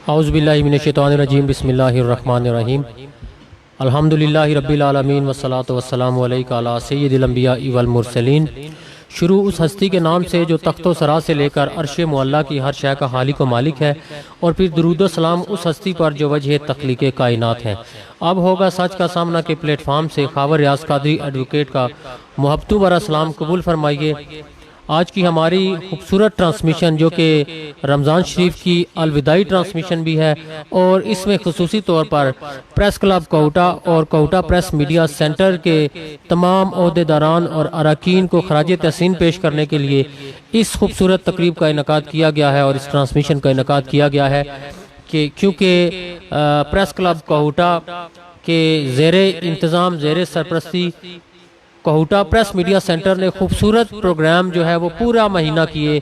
औज़ुबिल्लाहि मिनश्शैतानिर्रजीम बिस्मिल्लाहिर्रहमानिर्रहीम अल्हम्दुलिल्लाहि रब्बिल आलमीन वस्सलातु वस्सलामु अलैका अला सय्यिदिल अंबिया वल मुरसलीन। शुरू उस हस्ती के नाम से जो तख्तो सरा से लेकर अर्श मुअल्ला की हर शय का खालिक व मालिक है, और फिर दुरूद सलाम उस हस्ती पर जो वजह तख्लीक़ कायनात है। अब होगा सच का सामना के प्लेटफार्म से खावर रियाज कादरी एडवोकेट का मोहब्बतों भरा सलाम कबूल फरमाइए। आज की हमारी खूबसूरत ट्रांसमिशन जो कि रमज़ान शरीफ की अलविदाई ट्रांसमिशन भी है, और इसमें खसूसी तौर पर प्रेस क्लब कोटा और कोटा प्रेस मीडिया सेंटर के तमाम अहदेदारान और अरकान को खराज तहसीन पेश करने के लिए इस खूबसूरत तकरीब का इनकाद किया गया है और इस ट्रांसमिशन का इनकाद किया गया है कि क्योंकि प्रेस क्लब कोटा के ज़ेरे इंतज़ाम ज़ेरे सरपरस्ती कोटा प्रेस मीडिया सेंटर ने खूबसूरत प्रोग्राम जो है वो पूरा महीना किए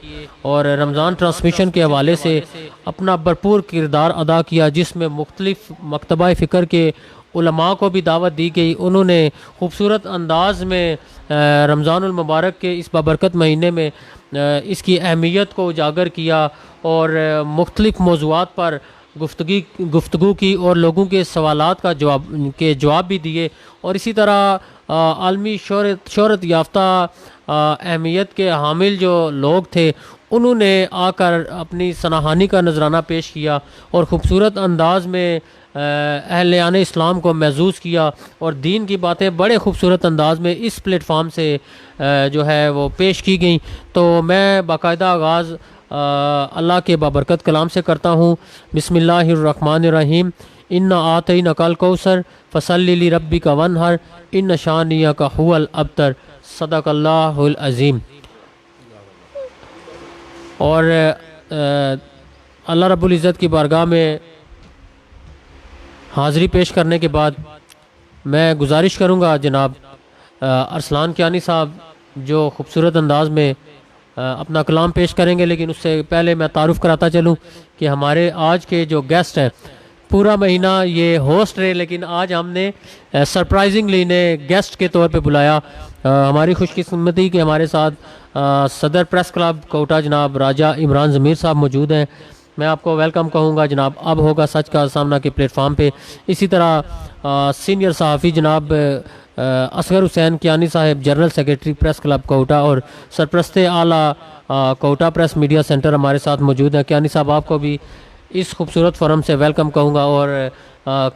और रमज़ान ट्रांसमिशन के हवाले से अपना भरपूर किरदार अदा किया, जिसमें मुख्तलिफ मकतबा फ़िक्र के उलमा को भी दावत दी गई। उन्होंने खूबसूरत अंदाज में रमज़ानुल मुबारक के इस बाबरकत महीने में इसकी अहमियत को उजागर किया और मुख्तलिफ मौज़ूआत पर गुफ्तगू की और लोगों के सवालात का जवाब भी दिए। और इसी तरह आलमी शोहरत याफ्ता अहमियत के हामिल जो लोग थे उन्होंने आकर अपनी सनाहानी का नजराना पेश किया और ख़ूबसूरत अंदाज में अहले इस्लाम को महसूस किया, और दीन की बातें बड़े खूबसूरत अंदाज में इस प्लेटफार्म से जो है वो पेश की गई। तो मैं बाकायदा आगाज़ अल्लाह के बाबरकत कलाम से करता हूँ। बिस्मिल्लाहिर्रहमानिर्रहीम। इन्ना आतैना कल कौसर फसल्लि लिरब्बिका वन्हर इन्न शानियका हुवल अब्तर। सदक़ल्लाहुल अज़ीम। और अल्लाह रब्बुल इज़्ज़त की बारगाह में हाज़री पेश करने के बाद मैं गुजारिश करूँगा जनाब अरसलान कियानी साहब जो खूबसूरत अंदाज में अपना कलाम पेश करेंगे, लेकिन उससे पहले मैं तारुफ़ कराता चलूँ कि हमारे आज के जो गेस्ट हैं, पूरा महीना ये होस्ट रहे लेकिन आज हमने सरप्राइजिंगली इन्हें गेस्ट के तौर पे बुलाया। हमारी खुशकिस्मती कि हमारे साथ सदर प्रेस क्लब कोटा जनाब राजा इमरान ज़मीर साहब मौजूद हैं। मैं आपको वेलकम कहूँगा जनाब। अब होगा सच का सामना के प्लेटफार्म पे। इसी तरह सीनियर सहाफ़ी जनाब Asghar Hussain Kiani sahab general secretary press club Kota और सरप्रस्त आला कोटा प्रेस मीडिया सेंटर हमारे साथ मौजूद हैं। कियानी साहब आपको भी इस खूबसूरत फोरम से वेलकम कहूँगा। और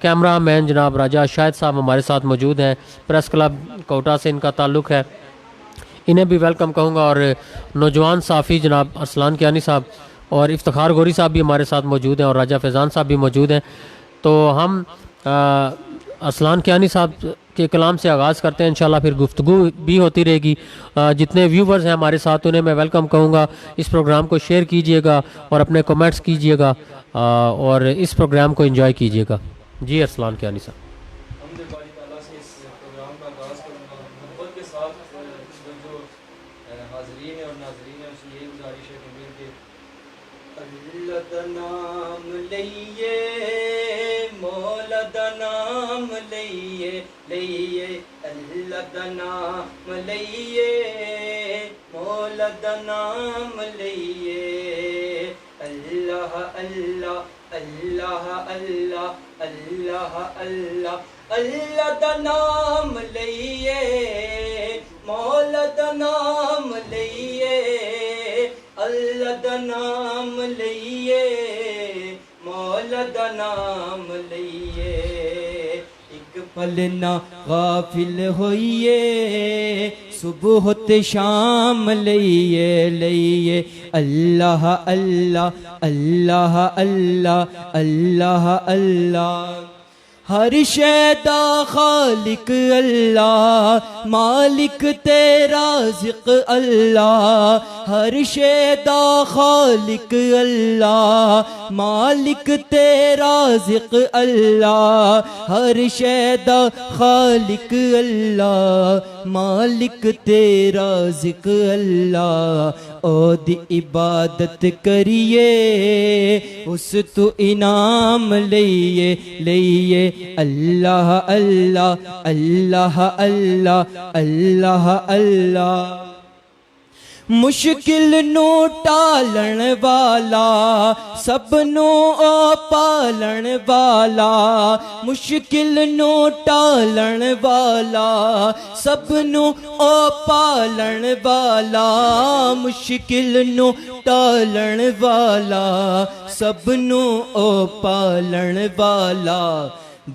कैमरा मैन जनाब राजा शाहिद साहब हमारे साथ मौजूद हैं, प्रेस क्लब कोटा से इनका ताल्लुक़ है, इन्हें भी वेलकम कहूँगा। और नौजवान साफ़ी जनाब अरसलान कियानी साहब और इफ्तिखार गोरी साहब भी हमारे साथ मौजूद हैं और राजा फैज़ान साहब भी मौजूद हैं। तो हम अरसलान कियानी साहब के कलाम से आगाज़ करते हैं, इंशाल्लाह फिर गुफ्तगू भी होती रहेगी। जितने व्यूवर्स हैं हमारे साथ उन्हें मैं वेलकम कहूँगा। इस प्रोग्राम को शेयर कीजिएगा और अपने कमेंट्स कीजिएगा और इस प्रोग्राम को एंजॉय कीजिएगा। जी अरसलान कियानी साहब। नाम लइए मौला दा नाम लइए अल्लाह अल्लाह अल्लाह अल्लाह अल्लाह अल्लाह अल्लाह दा नाम लइए मौला दा नाम लइए अल्लाह दा नाम लइए मौला दा नाम लइए। पल ना गाफिल होइए सुबह होते शाम लइए लइए अल्लाह अल्लाह अल्लाह अल्लाह अल्लाह अल्लाह। हर शैदा खालिक अल्लाह मालिक तेरा ज़िक अल्लाह। हर शैदा खालिक अल्लाह मालिक तेरा ज़िक अल्लाह। हर शैदा खालिक अल्लाह मालिक तेरा ज़िक अल्लाह। ओदी इबादत करिए उस तो इनाम लइए लइए अल्लाह अल्लाह अल्लाह अल्लाह अल्लाह अल्लाह। मुश्किल नू टालण वाला सबनू ओ पालण वाला, मुश्किल नू टालण वाला सबनू ओ पालण वाला, मुश्किल नू टालण वाला सबनू ओ पालण वाला,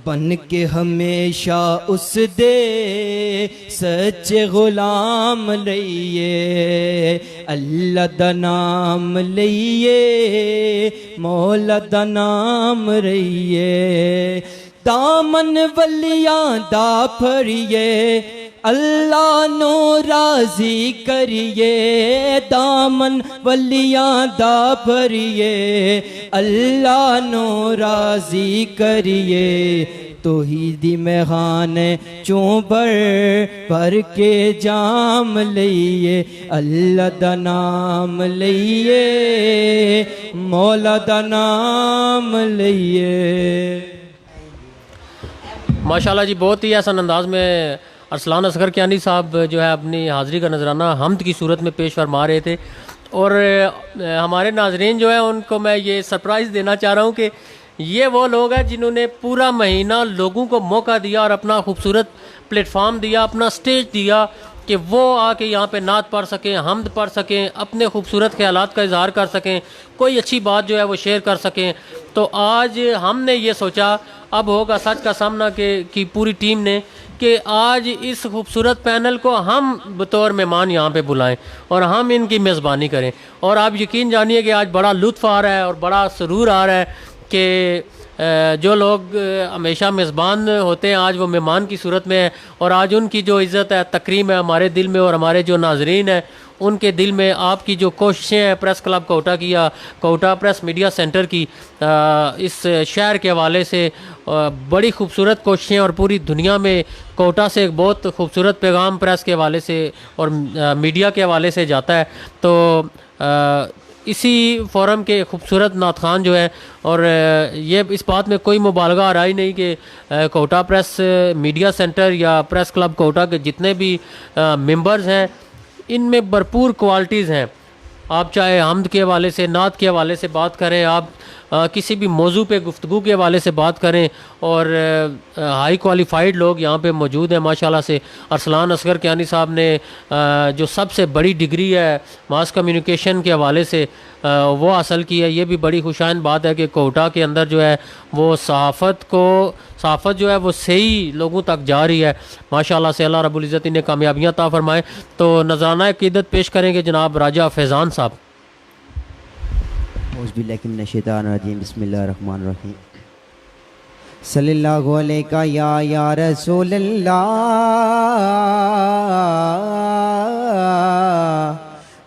बन के हमेशा उस दे सच्चे गुलाम लइए, अल्लाह दा नाम लइए, मौला दा नाम रहिए, दामन वलियां दा फड़िए, अल्लाह नो राजी करिए, दामन वलियां दा फड़िए, अल्लाह नो राजी करिए, तौहीदी मेखान चों भर के जाम लइए, अल्लाह दा नाम लइए, मौला दा नाम लइए। माशाल्लाह जी, बहुत ही आसान अंदाज में अरसलान असगर कियानी साहब जो है अपनी हाज़िरी का नजराना हम्द की सूरत में पेश फरमा रहे थे। और हमारे नाजरीन जो है उनको मैं ये सरप्राइज़ देना चाह रहा हूँ कि ये वो लोग हैं जिन्होंने पूरा महीना लोगों को मौका दिया और अपना खूबसूरत प्लेटफार्म दिया, अपना स्टेज दिया कि वो आके यहाँ पे नात पढ़ सकें, हम्द पढ़ सकें, अपने खूबसूरत ख्यालात का इजहार कर सकें, कोई अच्छी बात जो है वो शेयर कर सकें। तो आज हमने ये सोचा, अब होगा सच का सामना कि पूरी टीम ने, कि आज इस खूबसूरत पैनल को हम बतौर मेहमान यहाँ पे बुलाएं और हम इनकी मेज़बानी करें। और आप यकीन जानिए कि आज बड़ा लुत्फ़ आ रहा है और बड़ा सुरूर आ रहा है कि जो लोग हमेशा मेज़बान होते हैं आज वो मेहमान की सूरत में है, और आज उनकी जो इज़्ज़त है, तकरीम है हमारे दिल में, और हमारे जो नाजरीन हैं उनके दिल में आपकी जो कोशिशें हैं प्रेस क्लब कोटा की या कोटा प्रेस मीडिया सेंटर की इस शहर के हवाले से बड़ी खूबसूरत कोशिशें, और पूरी दुनिया में कोटा से एक बहुत खूबसूरत पैगाम प्रेस के हवाले से और मीडिया के हवाले से जाता है। तो इसी फोरम के खूबसूरत नात खान जो है, और ये इस बात में कोई मुबालगा आ रहा ही नहीं कि कोटा प्रेस मीडिया सेंटर या प्रेस क्लब कोटा के जितने भी मेंबर्स हैं इनमें भरपूर क्वालिटीज़ हैं। आप चाहे हम्द के हवाले से, नात के हवाले से बात करें, आप किसी भी मौजू पे गुफ्तगू के हवाले से बात करें, और हाई क्वालिफाइड लोग यहाँ पे मौजूद हैं माशाल्लाह से। अरसलान असगर कियानी साहब ने जो सबसे बड़ी डिग्री है मास कम्युनिकेशन के हवाले से वो हासिल की है। ये भी बड़ी खुशाइन बात है कि कोटा के अंदर जो है वो सहाफ़त जो है वो सही लोगों तक जा रही है माशाल्लाह से। अल्लाह रब्बुल इज़्ज़त इन्हें कामयाबियाँ अता फरमाए। तो नज़राना अक़ीदत पेश करेंगे जनाब राजा फैज़ान साहब। औज़ुबिल्लाहिमिनश्शैतानिर्रजीम, बिस्मिल्लाहिर्रहमानिर्रहीम। सल्लल्लाहु अलैका या रसूलल्लाह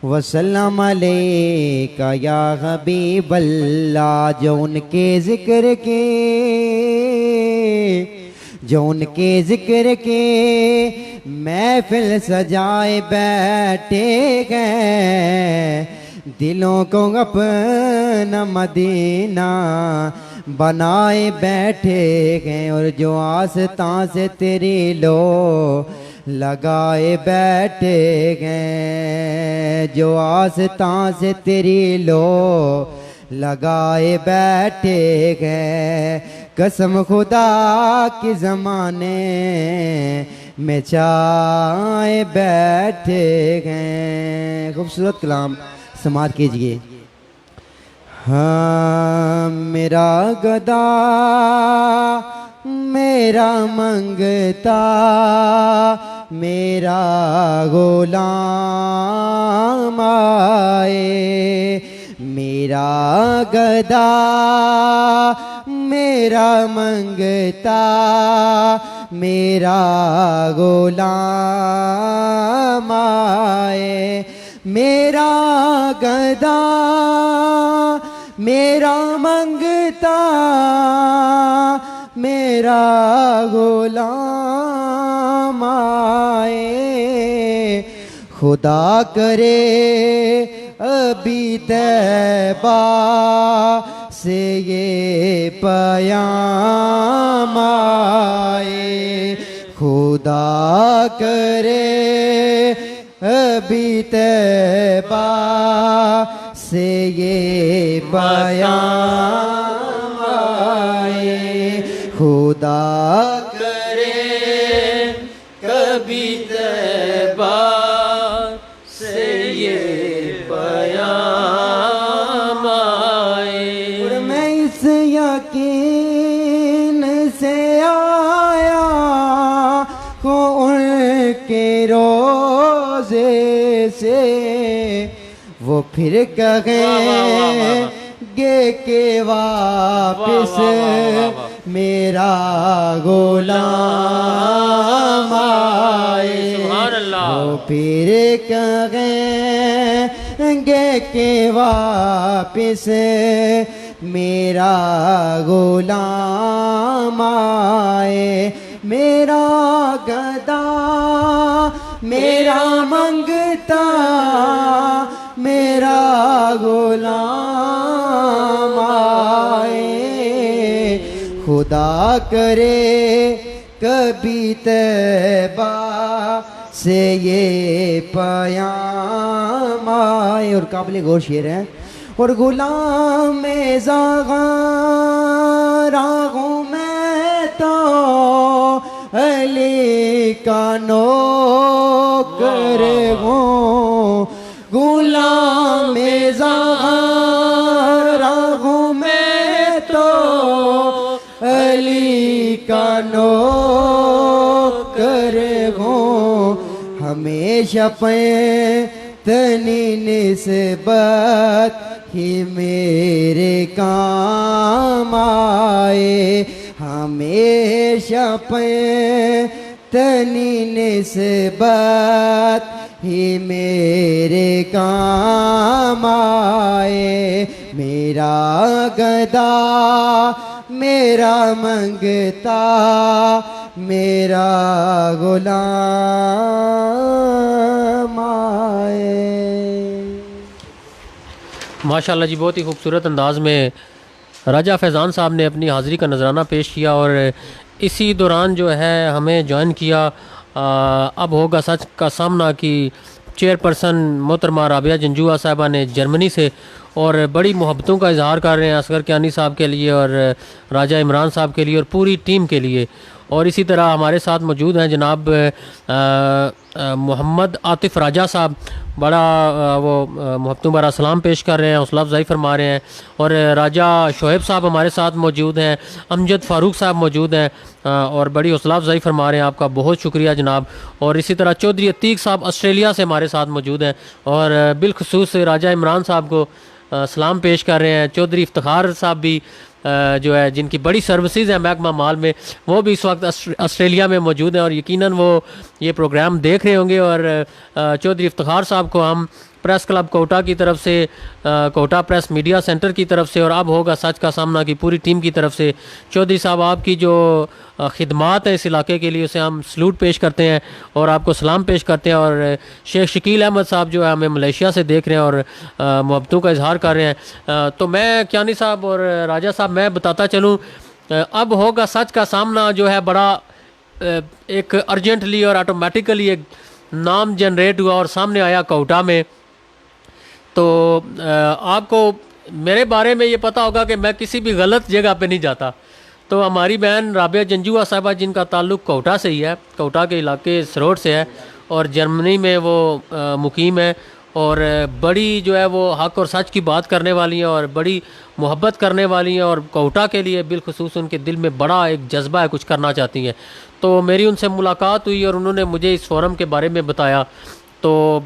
वसल्लम अलैका या हबीबल्लाह। जो उनके ज़िक्र के महफ़िल सजाए बैठे गए, दिलों को अपना मदीना बनाए बैठे गए, और जो आस्तां से तेरी लो लगाए बैठे गए, जो आस्तां से तेरी लो लगाए बैठे गए। कसम खुदा की ज़माने में चाहे बैठे गए। खूबसूरत कलाम समात कीजिए। हाँ मेरा गदा मेरा मंगता मेरा गुलाम आए, मेरा गदा मेरा मंगता मेरा गुलाम आए, मेरा गदा मेरा मंगता मेरा गुलाम आए। खुदा करे अभी तैबा से ये पयाम आए, खुदा करे कभी तैबा से ये बयान आए, खुदा करे कभी तैबा से ये बयान आए। और मैं इस यकीन से आया को उनके रोज़े से, वो फिर कहेंगे के वापिस मेरा गुलाम आए। वो फिर कहेंगे के वापिस मेरा गुलाम आए। मेरा गदा मेरा मंगता मेरा गुलाम आए, खुदा करे कभी तैबा से ये पयाम आए। और काबिल गौर शेर है। और गुलाम ज़ग़ारा हूँ मैं तो अली का नौकर हूँ, गुलाम ज़ग़ारा हूँ मैं तो अली का नौकर हूँ। हमेशा तनी निस्बत ही मेरे काम आए, हमेशा तनी निस्बत ही मेरे काम आए। मेरा गदा मेरा मंगता मेरा गुलाम आए। माशाल्लाह जी, बहुत ही खूबसूरत अंदाज़ में राजा फैज़ान साहब ने अपनी हाज़िरी का नजराना पेश किया। और इसी दौरान जो है हमें ज्वाइन किया अब होगा सच का सामना की चेयरपर्सन मोहतरमा राबिया जंजुआ साहिबा ने जर्मनी से, और बड़ी मोहब्बतों का इजहार कर रहे हैं असगर कियानी साहब के लिए और राजा इमरान साहब के लिए और पूरी टीम के लिए। और इसी तरह हमारे साथ मौजूद हैं जनाब मोहम्मद आतिफ़ राजा साहब, बड़ा वो मोहब्बतों भरा सलाम पेश कर रहे हैं, हौसला अफजाई फरमा रहे हैं। और राजा शोएब साहब हमारे साथ मौजूद हैं, अमजद फ़ारूक साहब मौजूद हैं और बड़ी हौसला अफजाई फरमा रहे हैं। आपका बहुत शुक्रिया जनाब। और इसी तरह चौधरी अतीक साहब ऑस्ट्रेलिया से हमारे साथ मौजूद हैं और बिलखसूस राजा इमरान साहब को सलाम पेश कर रहे हैं। चौधरी इफ्तिखार साहब भी जो है जिनकी बड़ी सर्विसेज है महकमा माल में, वो भी इस वक्त ऑस्ट्रेलिया में मौजूद हैं और यकीनन वो ये प्रोग्राम देख रहे होंगे। और चौधरी इफ्तिखार साहब को हम प्रेस क्लब कोटा की तरफ से, कोटा प्रेस मीडिया सेंटर की तरफ से और अब होगा सच का सामना की पूरी टीम की तरफ से, चौधरी साहब आपकी जो खिदमात है इस इलाके के लिए उसे हम सलूट पेश करते हैं और आपको सलाम पेश करते हैं। और शेख शकील अहमद साहब जो है हमें मलेशिया से देख रहे हैं और मोहब्बतों का इजहार कर रहे हैं। तो मैं कियानी साहब और राजा साहब मैं बताता चलूँ, अब होगा सच का सामना जो है बड़ा एक अर्जेंटली और ऑटोमेटिकली एक नाम जनरेट हुआ और सामने आया कोटा में। तो आपको मेरे बारे में ये पता होगा कि मैं किसी भी गलत जगह पे नहीं जाता। तो हमारी बहन राबिया जंजुआ साहिबा जिनका ताल्लुक़ कोटा से ही है, कोटा के इलाके सरोड से है और जर्मनी में वो मुकीम है और बड़ी जो है वो हक़ और सच की बात करने वाली हैं और बड़ी मोहब्बत करने वाली हैं और कोटा के लिए बिलखुसूस उनके दिल में बड़ा एक जज्बा है, कुछ करना चाहती हैं। तो मेरी उनसे मुलाकात हुई और उन्होंने मुझे इस फोरम के बारे में बताया। तो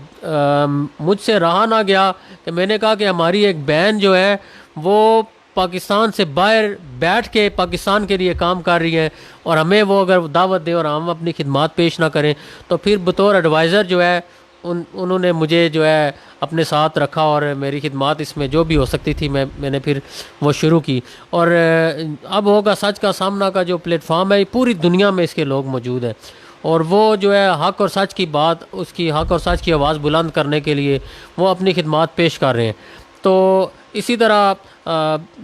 मुझसे रहा ना गया कि मैंने कहा कि हमारी एक बहन जो है वो पाकिस्तान से बाहर बैठ के पाकिस्तान के लिए काम कर रही है और हमें वो अगर दावत दें और हम अपनी खिदमात पेश ना करें तो फिर बतौर एडवाइज़र जो है उन्होंने मुझे जो है अपने साथ रखा और मेरी खिदमात इसमें जो भी हो सकती थी मैंने फिर वो शुरू की। और अब होगा सच का सामना का जो प्लेटफॉर्म है पूरी दुनिया में इसके लोग मौजूद हैं और वो जो है हक़ और सच की बात, उसकी हक़ और सच की आवाज़ बुलंद करने के लिए वो अपनी खिदमात पेश कर रहे हैं। तो इसी तरह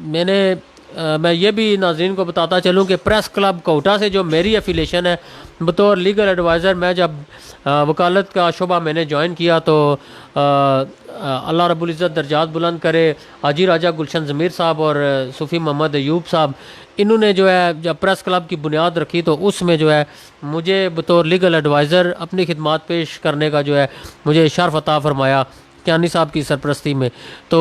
मैंने मैं ये भी नाज़रीन को बताता चलूँ कि प्रेस क्लब कोटा से जो मेरी एफिलेशन है बतौर लीगल एडवाइज़र, मैं जब वकालत का शुबा मैंने ज्वाइन किया तो अल्लाह रब्बुल इज़्ज़त दर्जात बुलंद करे, हाजी राजा गुलशन ज़मीर साहब और सूफ़ी मोहम्मद अयूब साहब, इन्होंने जो है जब प्रेस क्लब की बुनियाद रखी तो उसमें जो है मुझे बतौर लीगल एडवाइज़र अपनी खिदमात पेश करने का जो है मुझे शर्फ अता फरमाया कियानी साहब की सरपरस्ती में। तो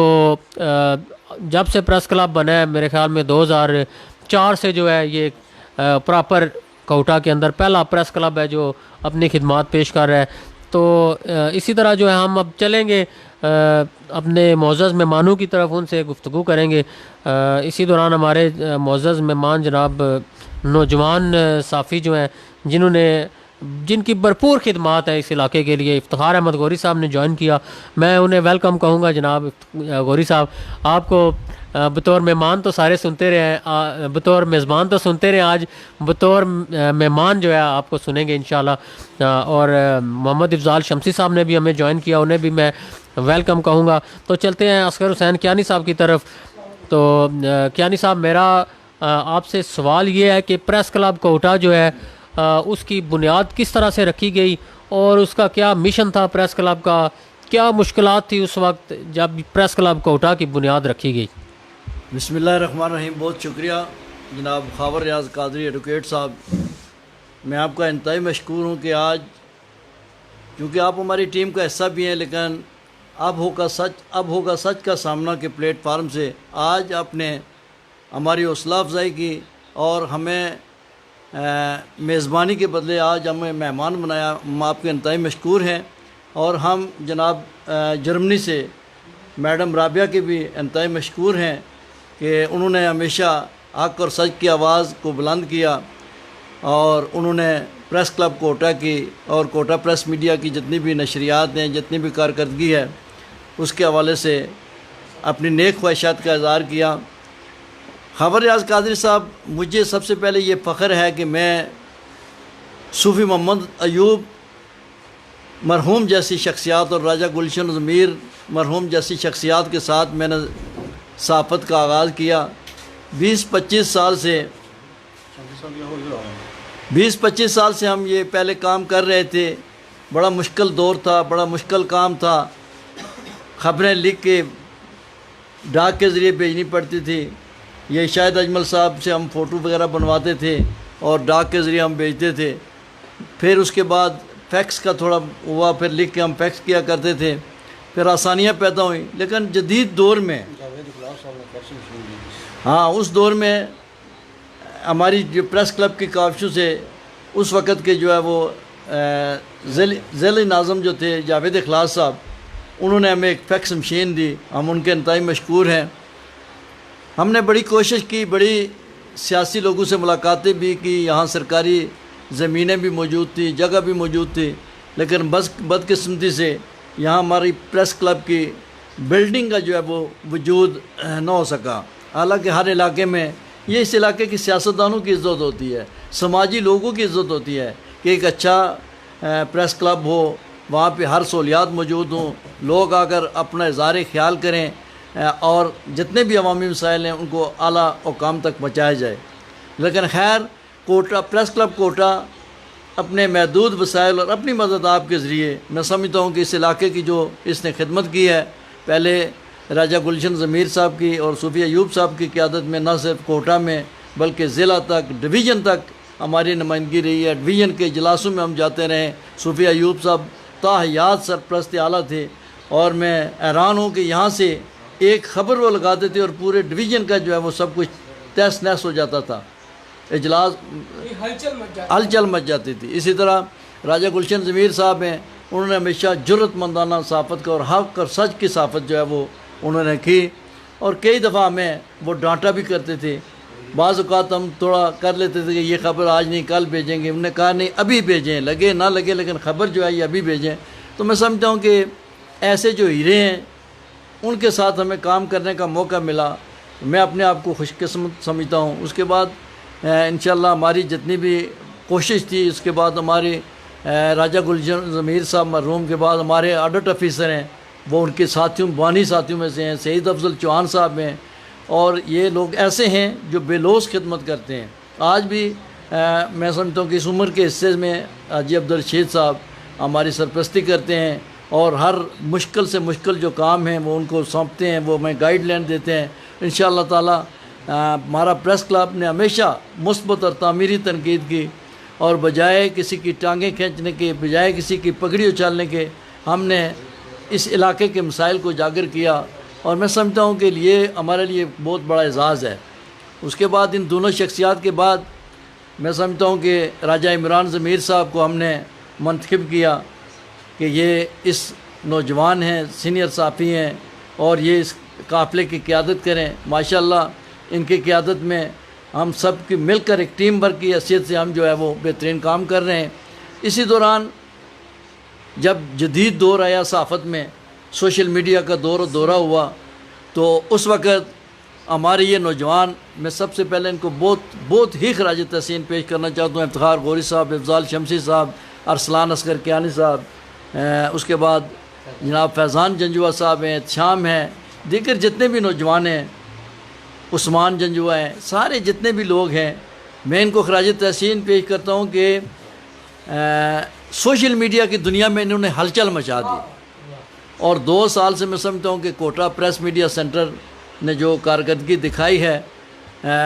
जब से प्रेस क्लब बना है मेरे ख़्याल में 2004 से जो है ये प्रॉपर कोटा के अंदर पहला प्रेस क्लब है जो अपनी खिदमात पेश कर रहा है। तो इसी तरह जो है हम अब चलेंगे अपने मोअज़्ज़ज़ मेहमानों की तरफ, उनसे गुफ्तगू करेंगे। इसी दौरान हमारे मोअज़्ज़ज़ मेहमान जनाब नौजवान साफ़ी जो हैं जिनकी भरपूर खिदमात है इस इलाके के लिए, इफ्तिखार अहमद गौरी साहब ने ज्वाइन किया, मैं उन्हें वेलकम कहूँगा। जनाब गौरी साहब, आपको बतौर मेहमान तो सारे सुनते रहे हैं, बतौर मेज़बान तो सुनते रहे, आज बतौर मेहमान जो है आपको सुनेंगे इंशाल्लाह। और मोहम्मद इफ़ज़ाल शमसी साहब ने भी हमें ज्वाइन किया, उन्हें भी मैं वेलकम कहूँगा। तो चलते हैं असगर हुसैन कियानी साहब की तरफ। तो कियानी साहब, मेरा आपसे सवाल ये है कि प्रेस क्लब कोटा जो है उसकी बुनियाद किस तरह से रखी गई और उसका क्या मिशन था, प्रेस क्लब का क्या मुश्किलात थी उस वक्त जब प्रेस क्लब कोटा की बुनियाद रखी गई? बिस्मिल्लाहिर्रहमानिर्रहीम। बहुत शुक्रिया जनाब खावर रियाज कादरी एडवोकेट साहब, मैं आपका इंतहाई मशकूर हूँ कि आज क्योंकि आप हमारी टीम का हिस्सा भी हैं, लेकिन अब होगा सच का सामना के प्लेटफार्म से आज आपने हमारी हौसला अफजाई की और हमें मेज़बानी के बदले आज हमें मेहमान बनाया। हम आपके इंतहाई मशकूर हैं। और हम जनाब जर्मनी से मैडम राबिया के भी इंतहाई मशकूर हैं कि उन्होंने हमेशा हक़ और सच की आवाज़ को बुलंद किया और उन्होंने प्रेस क्लब कोटा की और कोटा प्रेस मीडिया की जितनी भी नशरियात हैं, जितनी भी कारकर्दगी है, उसके हवाले से अपनी नेक ख्वाहिशात का इज़हार किया। खावर रियाज कादरी साहब, मुझे सबसे पहले ये फ़ख्र है कि मैं सूफ़ी मोहम्मद अयूब मरहूम जैसी शख्सियात और राजा गुलशन ज़मीर मरहूम जैसी शख्सियात के साथ मैंने सहाफ़त का आगाज़ किया। 20-25 साल से हम ये पहले काम कर रहे थे। बड़ा मुश्किल दौर था, बड़ा मुश्किल काम था। ख़बरें लिख के डाक के ज़रिए भेजनी पड़ती थी। ये शाहिद अजमल साहब से हम फ़ोटो वगैरह बनवाते थे और डाक के ज़रिए हम भेजते थे। फिर उसके बाद फैक्स का थोड़ा हुआ, फिर लिख के हम फैक्स किया करते थे, फिर आसानियाँ पैदा हुई। लेकिन जदीद दौर में, हाँ, उस दौर में हमारी जो प्रेस क्लब की काविशों से उस वक़्त के जो है वो ज़ैल नाज़म जो थे जावेद इखलास साहब, उन्होंने हमें एक फैक्स मशीन दी। हम उनके इंतहाई मशकूर हैं। हमने बड़ी कोशिश की, बड़ी सियासी लोगों से मुलाकातें भी की, यहाँ सरकारी ज़मीनें भी मौजूद थी, जगह भी मौजूद थी, लेकिन बदकिस्मती से यहाँ हमारी प्रेस क्लब की बिल्डिंग का जो है वो वजूद न हो सका। हालांकि हर इलाके में ये इस इलाके की सियासतदानों की इज़्ज़त होती है, समाजी लोगों की इज़्ज़त होती है कि एक अच्छा प्रेस क्लब हो, वहाँ पे हर सहूलियात मौजूद हों, लोग आकर अपना इज़हार ख्याल करें और जितने भी अवामी मसाइल हैं उनको आला औकाम तक पहुँचाया जाए। लेकिन खैर, कोटा प्रेस क्लब कोटा अपने महदूद वसाइल और अपनी मदद आपके ज़रिए, मैं समझता हूँ कि इस इलाके की जो इसने खिदमत की है, पहले राजा गुलशन ज़मीर साहब की और सूफ़ी अयूब साहब की क़यादत में न सिर्फ कोटा में बल्कि ज़िला तक, डिवीज़न तक हमारी नुमाइंदगी रही है। डिवीज़न के इजलासों में हम जाते रहे। सूफ़ी अयूब साहब ताहयात सरप्रस्त आला थे और मैं हैरान हूँ कि यहाँ से एक ख़बर वो लगाते थे और पूरे डिवीज़न का जो है वो सब कुछ तहस नहस हो जाता था, इजलास हलचल मच जाती थी। इसी तरह राजा गुलशन ज़मीर साहब हैं, उन्होंने हमेशा जुर्रतमंदाना सहाफ़त का और हक़ और सच की सहाफ़त जो है वो उन्होंने की और कई दफ़ा हमें वो डांटा भी करते थे। बाज़ औक़ात हम थोड़ा कर लेते थे कि ये ख़बर आज नहीं कल भेजेंगे, उन्होंने कहा नहीं अभी भेजें, लगे ना लगे लेकिन ख़बर जो है ये अभी भेजें। तो मैं समझता हूँ कि ऐसे जो हीरे हैं उनके साथ हमें काम करने का मौका मिला, मैं अपने आप को खुशकिस्मत समझता हूँ। उसके बाद इंशाअल्लाह हमारी जितनी भी कोशिश थी, उसके बाद हमारे राजा गुलशन ज़मीर साहब मरहूम के बाद हमारे ऑडिट ऑफिसर हैं, वो उनके साथियों बानी साथियों में से हैं। सईद अफजल चौहान साहब हैं, और ये लोग ऐसे हैं जो बेलौस खिदमत करते हैं। आज भी मैं समझता हूँ कि इस उम्र के हिस्से में हाजी अब्दुल रशीद साहब हमारी सरपरस्ती करते हैं और हर मुश्किल से मुश्किल जो काम है वो उनको सौंपते हैं, वो हमें गाइडलाइन देते हैं। इंशाअल्लाह ताला हमारा प्रेस क्लब ने हमेशा मुस्बत और तामीरी तनकीद की और बजाय किसी की टांगें खींचने के, बजाय किसी की पगड़ी उछालने के, हमने इस इलाके के मसाइल को उजागर किया और मैं समझता हूँ कि ये हमारे लिए बहुत बड़ा एजाज़ है। उसके बाद इन दोनों शख्सियात के बाद मैं समझता हूँ कि राजा इमरान ज़मीर साहब को हमने मंतखब किया कि ये इस नौजवान हैं, सीनियर साफ़ी हैं और ये इस काफ़िले की क़यादत करें। माशाअल्लाह इनकी क़यादत में हम सब की मिलकर एक टीम वर्क की हैसियत से हम जो है वो बेहतरीन काम कर रहे हैं। इसी दौरान जब जदीद दौर आया सहाफ़त में, सोशल मीडिया का दौरा हुआ, तो उस वक़्त हमारे ये नौजवान, मैं सबसे पहले इनको बहुत ही खराज तहसीन पेश करना चाहता हूँ। इफ्तिखार गौरी साहब, इफ़ज़ाल शमसी साहब, अरसलान असगर कियानी साहब, उसके बाद जनाब फैज़ान जंजुआ साहब हैं, शाम हैं, दीगर जितने भी नौजवान हैं, उस्मान जंजुआ हैं, सारे जितने भी लोग हैं, मैं इनको खराज तहसीन पेश करता हूँ कि सोशल मीडिया की दुनिया में इन्होंने हलचल मचा दी। और 2 साल से मैं समझता हूँ कि कोटा प्रेस मीडिया सेंटर ने जो कारकर्दगी दिखाई है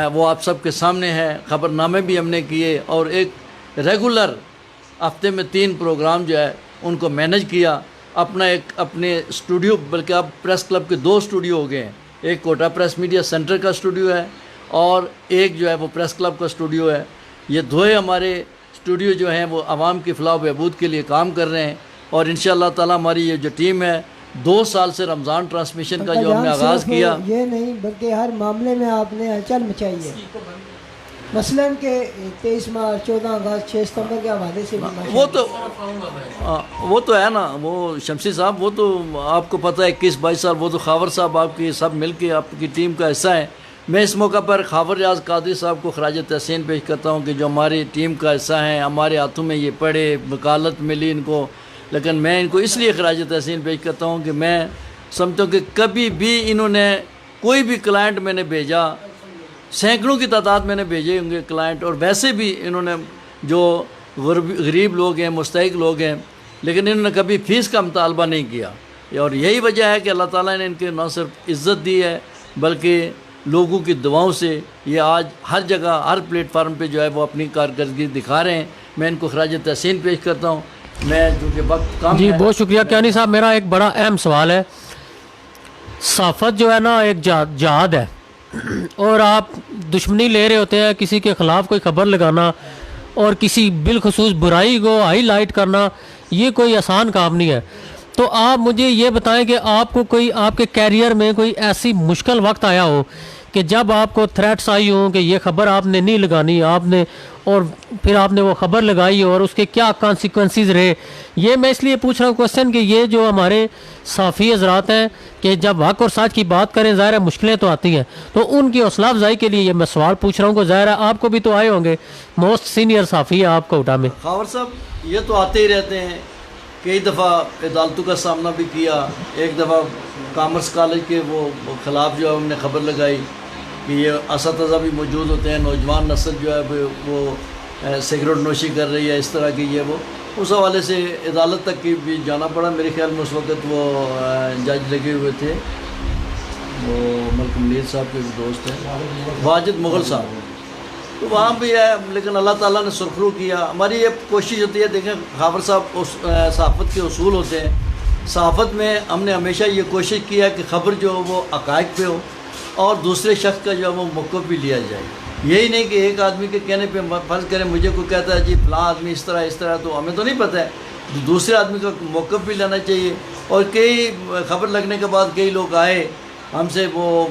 वो आप सबके सामने है। ख़बरनामे भी हमने किए और एक रेगुलर हफ्ते में 3 प्रोग्राम जो है उनको मैनेज किया। अपने स्टूडियो, बल्कि अब प्रेस क्लब के 2 स्टूडियो हो गए हैं। एक कोटा प्रेस मीडिया सेंटर का स्टूडियो है और एक जो है वो प्रेस क्लब का स्टूडियो है। ये 2 हमारे स्टूडियो जो हैं वो आवाम की फलाह बहबूद के लिए काम कर रहे हैं और इंशाअल्लाह ताला हमारी ये जो टीम है 2 साल से रमज़ान ट्रांसमिशन का जो हमने आगाज़ किया, ये नहीं बल्कि हर मामले में आपने हलचल मचाई है। मसलन के 23 मार्च, 14 अगस्त, 6 सितंबर के हवाले से भी वो तो है ना, वो शमसी साहब, वो तो आपको पता है 21-22 साल, वो तो खावर साहब आपकी सब मिल के आपकी टीम का हिस्सा है। मैं इस मौका पर खावर रियाज कादरी साहब को खराज तहसीन पेश करता हूँ कि जो हमारी टीम का हिस्सा हैं, हमारे हाथों में ये पड़े, वकालत मिली इनको, लेकिन मैं इनको इसलिए खराज तहसीन पेश करता हूँ कि मैं समझता हूँ कि कभी भी इन्होंने कोई भी क्लाइंट मैंने भेजा, सैकड़ों की तादाद मैंने भेजे होंगे क्लाइंट, और वैसे भी इन्होंने जो गरीब लोग हैं, मुस्तहिक लोग हैं, लेकिन इन्होंने कभी फ़ीस का मुतालबा नहीं किया। और यही वजह है कि अल्लाह ताला ने इनके न सिर्फ इज़्ज़त दी है बल्कि लोगों की दुआओं से ये आज हर जगह, हर प्लेटफार्म पे जो है वो अपनी कारकर्दगी दिखा रहे हैं। मैं इनको खराज तहसीन पेश करता हूँ। मैं चूँकि वक्त कम जी, है, बहुत शुक्रिया कियानी साहब। मेरा एक बड़ा अहम सवाल है, सहाफ़त जो है ना एक जहाद है और आप दुश्मनी ले रहे होते हैं, किसी के ख़िलाफ़ कोई ख़बर लगाना और किसी बिलखसूस बुराई को हाईलाइट करना, ये कोई आसान काम नहीं है। तो आप मुझे ये बताएं कि आपको कोई आपके कैरियर में कोई ऐसी मुश्किल वक्त आया हो कि जब आपको थ्रेट्स आई हों कि ये ख़बर आपने नहीं लगानी, आपने, और फिर आपने वो ख़बर लगाई और उसके क्या कॉन्सिक्वेंसेस रहे। ये मैं इसलिए पूछ रहा हूँ क्वेश्चन कि ये जो हमारे साफ़ी हज़रात हैं कि जब हक़ और सच की बात करें, ज़ाहिर है मुश्किलें तो आती हैं, तो उनकी हौसला अफजाई के लिए ये मैं सवाल पूछ रहा हूँ। ज़ाहिर है आपको भी तो आए होंगे, मोस्ट सीनियर साफ़ी है आप कोटा में। खावर साहब ये तो आते ही रहते हैं, कई दफ़ा अदालतों का सामना भी किया। एक दफ़ा कॉमर्स कॉलेज के वो ख़िलाफ़ जो है उन्होंने ख़बर लगाई कि ये असातिज़ा भी मौजूद होते हैं, नौजवान नस्ल जो है वो सिगरेट नोशी कर रही है, इस तरह की ये वो, उस हवाले से अदालत तक की भी जाना पड़ा। मेरे ख्याल में उस वक़्त वो जज लगे हुए थे, वो मलक मुनीर साहब के दोस्त हैं, वाजिद मुग़ल साहब, तो वहाँ भी है। लेकिन अल्लाह ताला ने सुरखरू किया। हमारी ये कोशिश होती है, देखें खावर साहब उस सहाफ़त के उसूल होते हैं। सहाफ़त में हमने हमेशा ये कोशिश किया कि ख़बर जो हो वो हक़ाइक़ पे हो और दूसरे शख्स का जो है वो मौक़िफ़ भी लिया जाए। यही नहीं कि एक आदमी के कहने पे फ़र्ज़ करें मुझे कोई कहता है जी फ़लाँ आदमी इस तरह, तो हमें तो नहीं पता है, दूसरे आदमी का मौक़िफ़ भी लेना चाहिए। और कई ख़बर लगने के बाद कई लोग आए हमसे, वो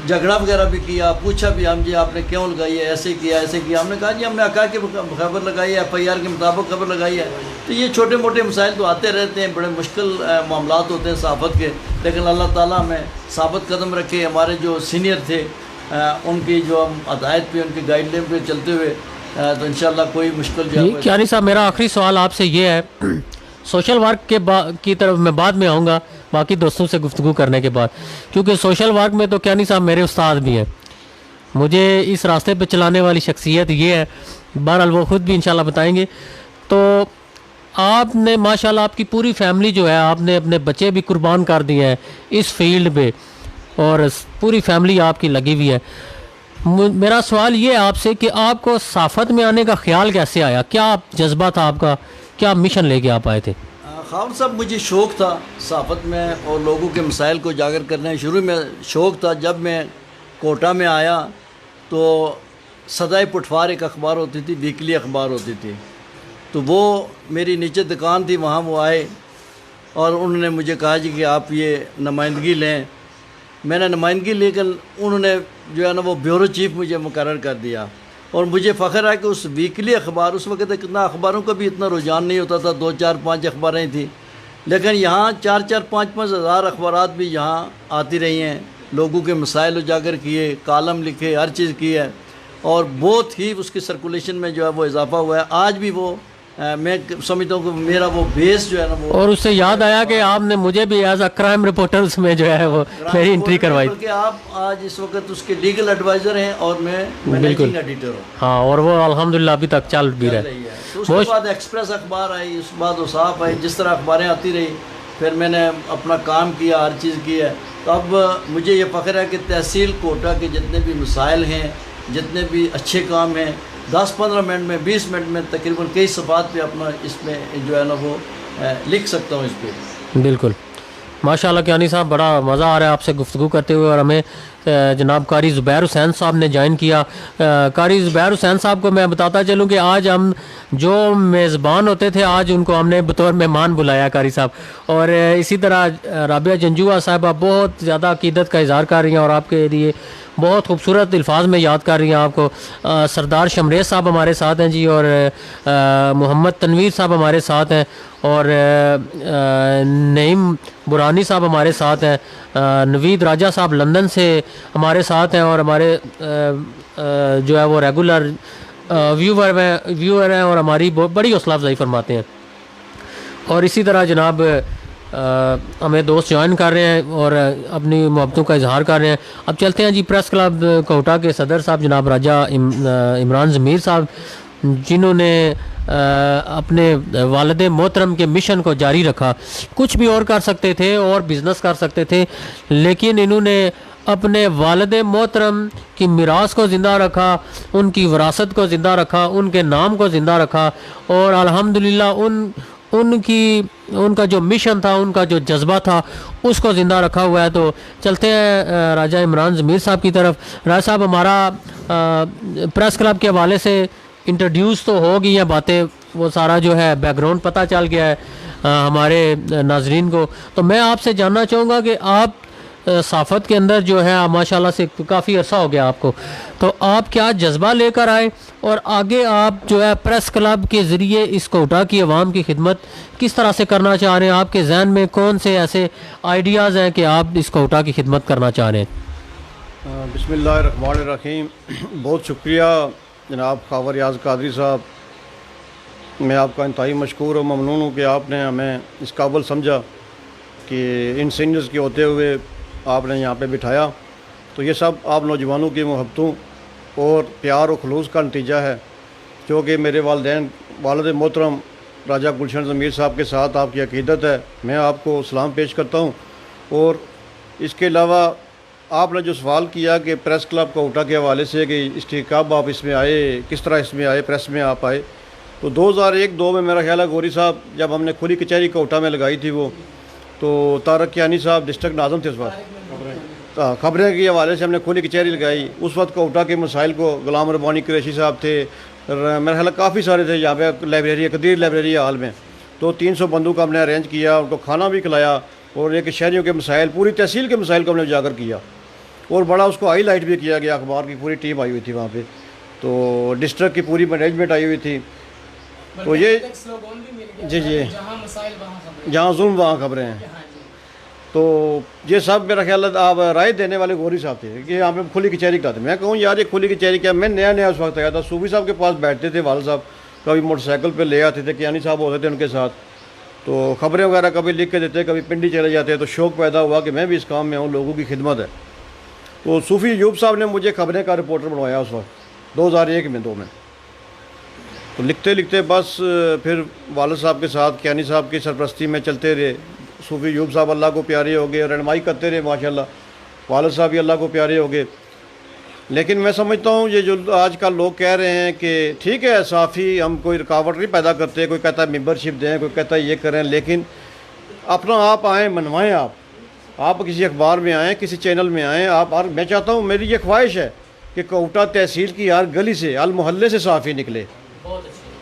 झगड़ा वगैरह भी किया, पूछा भी हम जी आपने क्यों लगाई है, ऐसे किया ऐसे किया। हमने कहा जी हमने हक़ाइक़ की खबर लगाई है, FIR के मुताबिक खबर लगाई है। तो ये छोटे मोटे मसाइल तो आते रहते हैं, बड़े मुश्किल मामलात होते हैं सहाफ़त के, लेकिन अल्लाह ताला में साबित कदम रखे। हमारे जो सीनियर थे उनकी जो हम हदायत पे, उनकी गाइडलाइन पे चलते हुए तो इंशाअल्लाह कोई मुश्किल जो कियानी साहब, मेरा आखिरी सवाल आपसे ये है, सोशल वर्क की तरफ मैं बाद में आऊँगा, बाकी दोस्तों से गुफ्तगू करने के बाद, क्योंकि सोशल वर्क में तो कियानी साहब मेरे उस्ताद भी हैं, मुझे इस रास्ते पे चलाने वाली शख्सियत ये है, बहरहाल वो ख़ुद भी इंशाल्लाह बताएंगे। तो आपने माशाल्लाह आपकी पूरी फैमिली जो है, आपने अपने बच्चे भी कुर्बान कर दिए हैं इस फील्ड पे और पूरी फैमिली आपकी लगी हुई है। मेरा सवाल ये है आपसे कि आपको साफ़त में आने का ख्याल कैसे आया, क्या जज्बा था आपका, क्या मिशन लेके आप आए थे? खान साहब, मुझे शौक़ था सहाफ़त में और लोगों के मसाइल को उजागर करने। शुरू में शौक़ था, जब मैं कोटा में आया तो सदाए पुटफार एक अखबार होती थी, वीकली अखबार होती थी, तो वो मेरी नीचे दुकान थी, वहाँ वो आए और उन्होंने मुझे कहा जी कि आप ये नुमाइंदगी लें। मैंने नुमाइंदगी लेकर उन्होंने जो है ना वो ब्यूरो चीफ मुझे मुकर्रर कर दिया। और मुझे फ़ख्र है कि उस वीकली अखबार, उस वक्त इतना अखबारों का भी इतना रुझान नहीं होता था, 2 4 5 अखबारें थी, लेकिन यहाँ 4 4 5 5 हज़ार अखबारात भी यहाँ आती रही हैं, लोगों के मसाइल उजागर किए, कालम लिखे, हर चीज़ की है और बहुत ही उसकी सर्कुलेशन में जो है वो इजाफा हुआ है। आज भी वो मैं समझता हूँ कि मेरा वो बेस जो है ना वो, और उससे याद आया कि आपने मुझे भी एज अ क्राइम रिपोर्टर उसमें जो है वो मेरी एंट्री करवाई, बल्कि आप आज इस वक्त उसके लीगल एडवाइज़र हैं और मैं मैनेजिंग एडिटर हूँ। हाँ, और वो अल्हम्दुलिल्लाह अभी तक चल भी रहा है। तो उसके बाद एक्सप्रेस अखबार आई, उसके बाद उसाफ आई, जिस तरह अखबारें आती रही, फिर मैंने अपना काम किया, हर चीज़ की है। तो अब मुझे ये फ़ख्र है कि तहसील कोटा के जितने भी मसाइल हैं, जितने भी अच्छे काम हैं, 10-15 मिनट में, 20 मिनट में तकरीबन कई सफ़ात पे अपना इसमें जो है ना वो लिख सकता हूँ इस पर। बिल्कुल, माशाल्लाह कियानी साहब, बड़ा मज़ा आ रहा है आपसे गुफ्तगू करते हुए। और हमें जनाब कारी ज़ुबैर हुसैन साहब ने ज्वाइन किया। कारी ज़ुबैर हुसैन साहब को मैं बताता चलूँ कि आज हम जो मेज़बान होते थे, आज उनको हमने बतौर मेहमान बुलाया कारी साहब। और इसी तरह राबिया जंजुआ साहबा बहुत ज़्यादा अकीदत का इज़हार कर रही हैं और आपके लिए बहुत खूबसूरत अल्फाज में याद कर रही हैं आपको। सरदार शमरेज साहब हमारे साथ हैं जी, और मोहम्मद तनवीर साहब हमारे साथ हैं, और नईम बुरानी साहब हमारे साथ हैं, नवीद राजा साहब लंदन से हमारे साथ हैं और हमारे जो है वो रेगुलर व्यूअर हैं और हमारी बहुत बड़ी हौसला अफजाई फरमाते हैं। और इसी तरह जनाब हमें दोस्त ज्वाइन कर रहे हैं और अपनी मोहब्बतों का इजहार कर रहे हैं। अब चलते हैं जी प्रेस क्लब कोटा के सदर साहब जनाब राजा इमरान ज़मीर साहब, जिन्होंने अपने वालिद मोहतरम के मिशन को जारी रखा। कुछ भी और कर सकते थे और बिज़नेस कर सकते थे, लेकिन इन्होंने अपने वालिद मोहतरम की मीरास को ज़िंदा रखा, उनकी विरासत को ज़िंदा रखा, उनके नाम को ज़िंदा रखा और अल्हम्दुलिल्लाह उनका जो मिशन था, उनका जो जज्बा था, उसको ज़िंदा रखा हुआ है। तो चलते हैं राजा इमरान ज़मीर साहब की तरफ। राजा साहब, हमारा प्रेस क्लब के हवाले से इंट्रोड्यूस तो हो गई हैं बातें, वो सारा जो है बैकग्राउंड पता चल गया है हमारे नाजरीन को। तो मैं आपसे जानना चाहूँगा कि आप साफ़त के अंदर जो है माशाल्लाह से काफ़ी अर्सा हो गया आपको, तो आप क्या जज्बा लेकर आए और आगे आप जो है प्रेस क्लब के ज़रिए इस कोटा की आवाम की खिदमत किस तरह से करना चाह रहे हैं? आपके जहन में कौन से ऐसे आइडियाज़ हैं कि आप इस कोटा की खिदमत करना चाह रहे हैं? बिस्मिल्लाहिर्रहमानिर्रहीम। बहुत शुक्रिया जनाब ख़ावर रियाज़ कादरी साहब, मैं आपका इंतहाई मशकूर और ममनून हूँ कि आपने हमें इस काबिल समझा कि इन सीनियर्स के होते हुए आपने यहाँ पे बिठाया। तो ये सब आप नौजवानों की मोहब्बतों और प्यार और खलूस का नतीजा है, जो कि मेरे वालिद मोहतरम राजा गुलशन ज़मीर साहब के साथ आपकी अकीदत है। मैं आपको सलाम पेश करता हूँ। और इसके अलावा आपने जो सवाल किया कि प्रेस क्लब कोटा के हवाले से कि इसकी कब आप इसमें आए, किस तरह इसमें आए, प्रेस में आप आए, तो 2001-2 में मेरा ख्याल है गौरी साहब जब हमने खुली कचहरी कोटा में लगाई थी, वो तो तारक कियानी साहब डिस्ट्रिक्ट नाज़म थे उस वक्त, खबरें के हवाले से हमने खुली कचहरी लगाई। उस वक्त कोटा के मसाइल को गुलाम रब्बानी कुरैशी साहब थे, मेरा ख्याल काफ़ी सारे थे यहाँ पे लाइब्रेरी, कदीर लाइब्रेरी हाल में, तो 300 बंदों का हमने अरेंज किया, उनको खाना भी खिलाया और एक शहरियों के मसाइल, पूरी तहसील के मसाइल को हमने उजागर किया और बड़ा उसको हाईलाइट भी किया गया। अखबार की पूरी टीम आई हुई थी वहाँ पे, तो डिस्ट्रिक्ट की पूरी मैनेजमेंट आई हुई थी। तो ये जी जहाँ जुल्म वहाँ खबरें हैं। तो ये सब मेरा ख्याल है आप राय देने वाले गौरी साहब थे कि यहाँ पे खुली कचहरी कराते। मैं कहूँ यार ये खुली कचहरी क्या, मैं नया उस वक्त आया था, सूफी साहब के पास बैठते थे, वाल साहब कभी मोटरसाइकिल पे ले आते थे, कियानी साहब होते थे उनके साथ, तो ख़बरें वगैरह कभी लिख के देते, कभी पिंडी चले जाते, तो शौक़ पैदा हुआ कि मैं भी इस काम में हूँ, लोगों की खिदमत है। तो सूफ़ी अयूब साहब ने मुझे ख़बरें का रिपोर्टर बनवाया उस वक्त 2001 में 2 में। तो लिखते लिखते बस फिर वालिद साहब के साथ कियानी साहब की सरपरस्ती में चलते रहे। सूफ़ी अयूब साहब अल्लाह को प्यारे हो गए, रहनुमाई करते रहे माशाल्लाह। वालिद साहब भी अल्लाह को प्यारे हो गए। लेकिन मैं समझता हूँ ये जो आजकल लोग कह रहे हैं कि ठीक है साफ़ी, हम कोई रुकावट नहीं पैदा करते, कोई कहता है मेंबरशिप दें, कोई कहता है ये करें, लेकिन अपना आप आएँ, मनवाएँ। आप किसी अखबार में आएँ, किसी चैनल में आएँ आप। और मैं चाहता हूँ, मेरी ये ख्वाहिश है कि कोटा तहसील की हर गली से, हर मोहल्ले से साफ़ी निकले,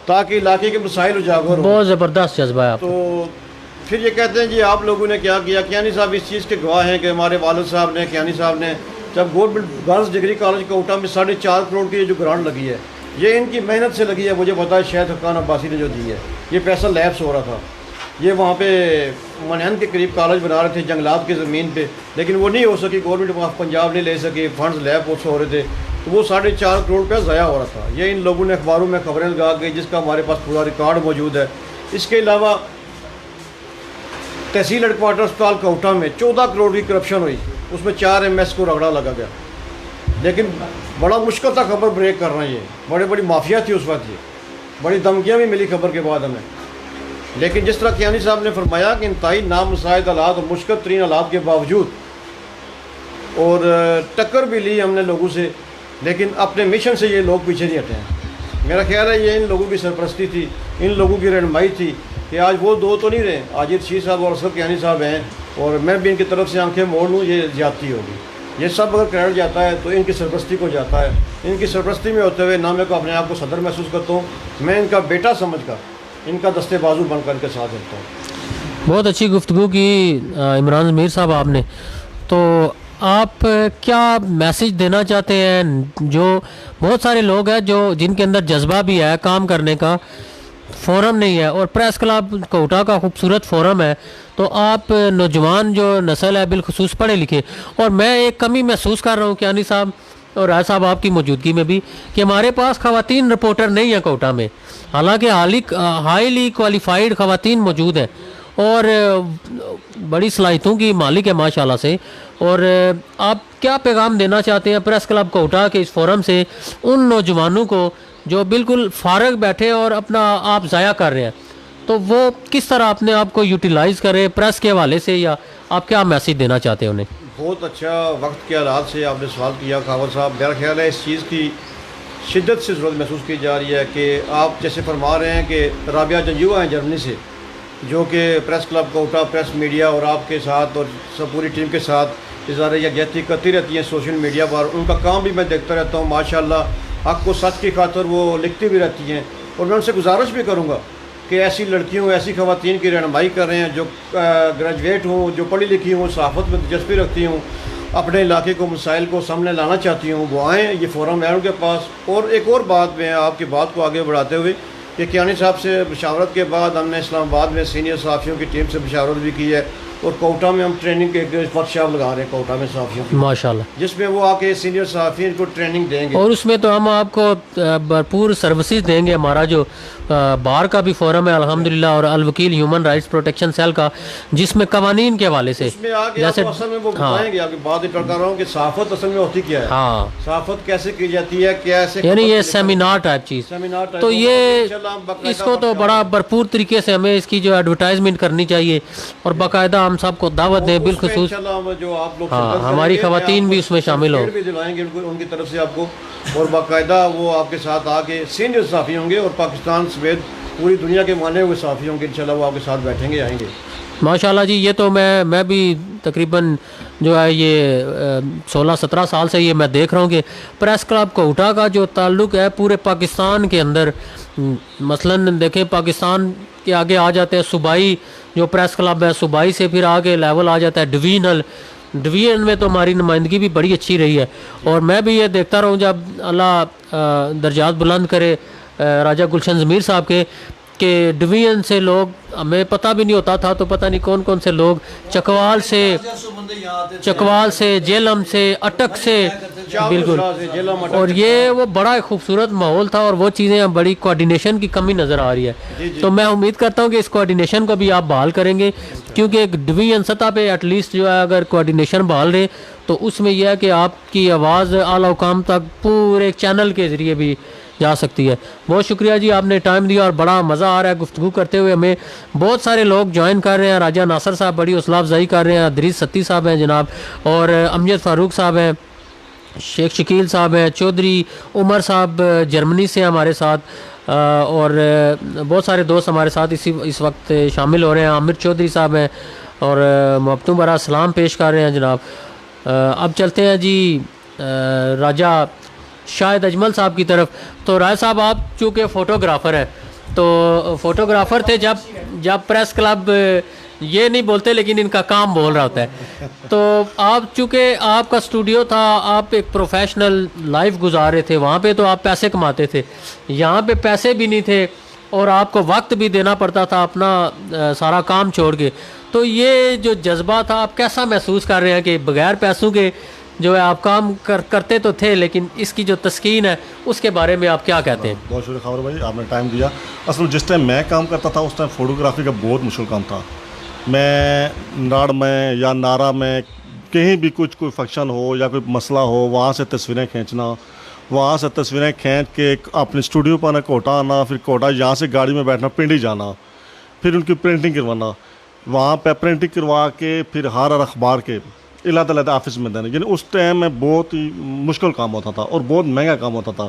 ताकि इलाके के मसाइल उजागर हो। बहुत ज़बरदस्त जज्बा है आपका। तो फिर ये कहते हैं जी आप लोगों ने क्या किया। कियानी साहब इस चीज़ के गवाह हैं कि हमारे वालिद साहब ने, कियानी साहब ने, जब government girls degree college Kota में 4.5 करोड़ की जो ग्रांट लगी है, ये इनकी मेहनत से लगी है। मुझे पता है शायद हक्कान अब्बासी ने जो दी है, ये पैसा लैप्स हो रहा था। ये वहाँ पे मनहन के करीब कॉलेज बना रहे थे जंगलात की ज़मीन पे, लेकिन वो नहीं हो सकी, गवर्नमेंट ऑफ पंजाब नहीं ले सकी, फंड्स लैप हो रहे थे, तो वो 4.5 करोड़ रुपया ज़ाया हो रहा था। ये इन लोगों ने अखबारों में खबरें लगा गई, जिसका हमारे पास पूरा रिकॉर्ड मौजूद है। इसके अलावा तहसील हेडक्वार्टर अस्पताल कोटा में 14 करोड़ की करप्शन हुई, उसमें 4 MS को रगड़ा लगा गया। लेकिन बड़ा मुश्किल था खबर ब्रेक करना। ये बड़ी माफिया थी उस वक्त, ये बड़ी धमकियाँ भी मिली खबर के बाद हमें। लेकिन जिस तरह कियानी साहब ने फरमाया कि इंतहाई नामुसाइद हालात और मुश्किल तरीन हालात के बावजूद, और टक्कर भी ली हमने लोगों से, लेकिन अपने मिशन से ये लोग पीछे नहीं हटे हैं। मेरा ख्याल है ये इन लोगों की सरपरस्ती थी, इन लोगों की रहनुमाई थी कि आज वो दो तो नहीं रहे, आज रशीद साहब और असद कियानी साहब हैं, और मैं भी इनकी तरफ से आंखें मोड़ लूँ, ये ज़्यादती होगी। ये सब अगर क्रेडिट जाता है तो इनकी सरपरस्ती को जाता है। इनकी सरपरस्ती में होते हुए ना मैं को अपने आप को सदर महसूस करता हूँ, मैं इनका बेटा समझकर, इनका दस्ते बाजू बनकर इनके साथ चलता हूँ। बहुत अच्छी गुफ्तगू की इमरान ज़मीर साहब आपने। तो आप क्या मैसेज देना चाहते हैं, जो बहुत सारे लोग हैं जो जिनके अंदर जज्बा भी है काम करने का, फोरम नहीं है, और प्रेस क्लब कोटा का खूबसूरत फोरम है, तो आप नौजवान जो नस्ल है बिलखुसूस पढ़े लिखे, और मैं एक कमी महसूस कर रहा हूँ कियानी साहब और राय साहब आपकी मौजूदगी में भी, कि हमारे पास ख़वातीन रिपोर्टर नहीं है कोटा में। हालांकि हाईली क्वालिफाइड ख़वातीन मौजूद हैं और बड़ी सलाहियतों की मालिक है माशाल्लाह से। और आप क्या पैगाम देना चाहते हैं प्रेस क्लब कोटा के इस फोरम से उन नौजवानों को जो बिल्कुल फारग बैठे और अपना आप ज़ाया कर रहे हैं, तो वो किस तरह अपने आप को यूटिलाइज़ करें प्रेस के हवाले से, या आप क्या मैसेज देना चाहते हैं उन्हें? बहुत अच्छा वक्त के हालात से आपने सवाल किया खावर साहब। मेरा ख्याल है इस चीज़ की शिद्दत से ज़रूरत महसूस की जा रही है कि आप जैसे फरमा रहे हैं कि राबिया जंजुआ हैं जर्मनी से, जो कि press club Kota, press media और आपके साथ और सब पूरी टीम के साथ इज़हार यकजहती करती रहती हैं सोशल मीडिया पर। उनका काम भी मैं देखता रहता हूँ माशाल्लाह, हक़ को सच की खातर वो लिखती भी रहती हैं। और मैं उनसे गुजारिश भी करूँगा कि ऐसी लड़कियों, ऐसी ख़वातीन की रहनुमाई कर रहे हैं जो ग्रेजुएट हों, जो पढ़ी लिखी हों, सहाफ़त में दिलचस्पी रखती हूँ, अपने इलाके को मसाइल को सामने लाना चाहती हूँ, वो आएँ, ये फ़ोरम है उनके पास। और एक और बात मैं आपकी बात को आगे बढ़ाते हुए कि कियानी साहब से मशावरत के बाद हमने इस्लामाबाद में सीनियर सहाफ़ियों की टीम से मशावरत भी की है, और कोटा में हम ट्रेनिंग के एक वर्कशॉप लगा रहे हैं कोटा में सहाफ़ियों की, माशाल्लाह, जिसमें वो आके सीनियर सहाफ़ियों को ट्रेनिंग देंगे। और उसमें तो हम आपको भरपूर सर्विसेज देंगे। हमारा जो बार का भी फोरम है अल्हम्दुलिल्लाह, और अल वकील ह्यूमन राइट्स प्रोटेक्शन सेल का, जिसमें कवानीन के हवाले से इसमें आगे जैसे असल में वो बताएंगे। आपकी बात ही कर रहा हूँ कि सहाफ़त असल में होती क्या है, हाँ, सहाफ़त कैसे की जाती है, कैसे, यानी ये सेमिनार टाइप चीज़। तो ये इसको तो बड़ा भरपूर तरीके से हमें इसकी जो एडवर्टाइजमेंट करनी चाहिए, और बाकायदा हम सबको दावत दें बिलखुसूस। जो आप लोग हाँ, हमारी ख़वातीन भी उसमें शामिल हो, भी दिलाएंगे उनकी तरफ से आपको, और बाकायदा वो आपके साथ आके सीनियर सहाफ़ी होंगे, और पाकिस्तान समेत पूरी दुनिया के माने हुए सहाफ़ी होंगे, इंशाल्लाह वो आपके साथ बैठेंगे, आएंगे माशाल्लाह जी। ये तो मैं भी तकरीबन जो है ये 16-17 साल से ये मैं देख रहा हूँ कि प्रेस क्लब कोटा का जो ताल्लुक़ है पूरे पाकिस्तान के अंदर, मसलन देखें पाकिस्तान के आगे आ जाते हैं सूबाई जो प्रेस क्लब है, सूबाई से फिर आगे लेवल आ जाता है डिवीजनल, डिवीजन में तो हमारी नुमाइंदगी भी बड़ी अच्छी रही है। और मैं भी ये देखता रहूँ जब अल्लाह दर्जात बुलंद करे राजा गुलशन ज़मीर साहब के डिवीज़न से लोग हमें पता भी नहीं होता था, तो पता नहीं कौन कौन से लोग चकवाल से, जेलम से, अटक से, बिल्कुल। और ये वो बड़ा खूबसूरत माहौल था और वो चीज़ें बड़ी कोऑर्डिनेशन की कमी नज़र आ रही है। तो मैं उम्मीद करता हूँ कि इस कोऑर्डिनेशन को भी आप बहाल करेंगे, क्योंकि एक डिवीजन सतह पे एटलीस्ट जो है अगर कोऑर्डिनेशन बहाल रहे तो उसमें यह है कि आपकी आवाज़ आला हुकाम तक पूरे चैनल के ज़रिए भी जा सकती है। बहुत शुक्रिया जी, आपने टाइम दिया और बड़ा मज़ा आ रहा है गुफ्तगू करते हुए। हमें बहुत सारे लोग ज्वाइन कर रहे हैं। राजा नासर साहब बड़ी हौसला अफजाई कर रहे हैं, अदरीस सत्ती साहब हैं जनाब, और अमजद फ़ारूक साहब हैं, शेख शकील साहब हैं, चौधरी उमर साहब जर्मनी से हमारे साथ, और बहुत सारे दोस्त हमारे साथ इस वक्त शामिल हो रहे हैं। आमिर चौधरी साहब हैं और मोहब्बतों बरा सलाम पेश कर रहे हैं जनाब। अब चलते हैं जी राजा शाहिद अजमल साहब की तरफ। तो राय साहब, आप चूँकि फ़ोटोग्राफ़र हैं, तो फ़ोटोग्राफ़र थे जब प्रेस क्लब, ये नहीं बोलते लेकिन इनका काम बोल रहा होता है। तो आप चूँकि आपका स्टूडियो था, आप एक प्रोफेशनल लाइफ गुजार रहे थे, वहाँ पे तो आप पैसे कमाते थे, यहाँ पे पैसे भी नहीं थे और आपको वक्त भी देना पड़ता था अपना सारा काम छोड़ के। तो ये जो जज्बा था, आप कैसा महसूस कर रहे हैं कि बगैर पैसों के जो है आप काम करते तो थे, लेकिन इसकी जो तस्कीन है उसके बारे में आप क्या कहते हैं? बहुत शुक्रिया खबर भाई, आपने टाइम दिया। असल जिस टाइम मैं काम करता था उस टाइम फ़ोटोग्राफी का बहुत मुश्किल काम था। मैं नाड़ में या नारा में कहीं भी कोई फंक्शन हो या कोई मसला हो, वहाँ से तस्वीरें खींचना, वहाँ से तस्वीरें खींच के अपने स्टूडियो पर आना, कोटा आना, फिर कोटा यहाँ से गाड़ी में बैठना, पिंडी जाना, फिर उनकी प्रिंटिंग करवाना, वहाँ पे प्रिंटिंग करवा के फिर हर अखबार के अलग ऑफिस में देना। यानी उस टाइम में बहुत ही मुश्किल काम होता था और बहुत महंगा काम होता था।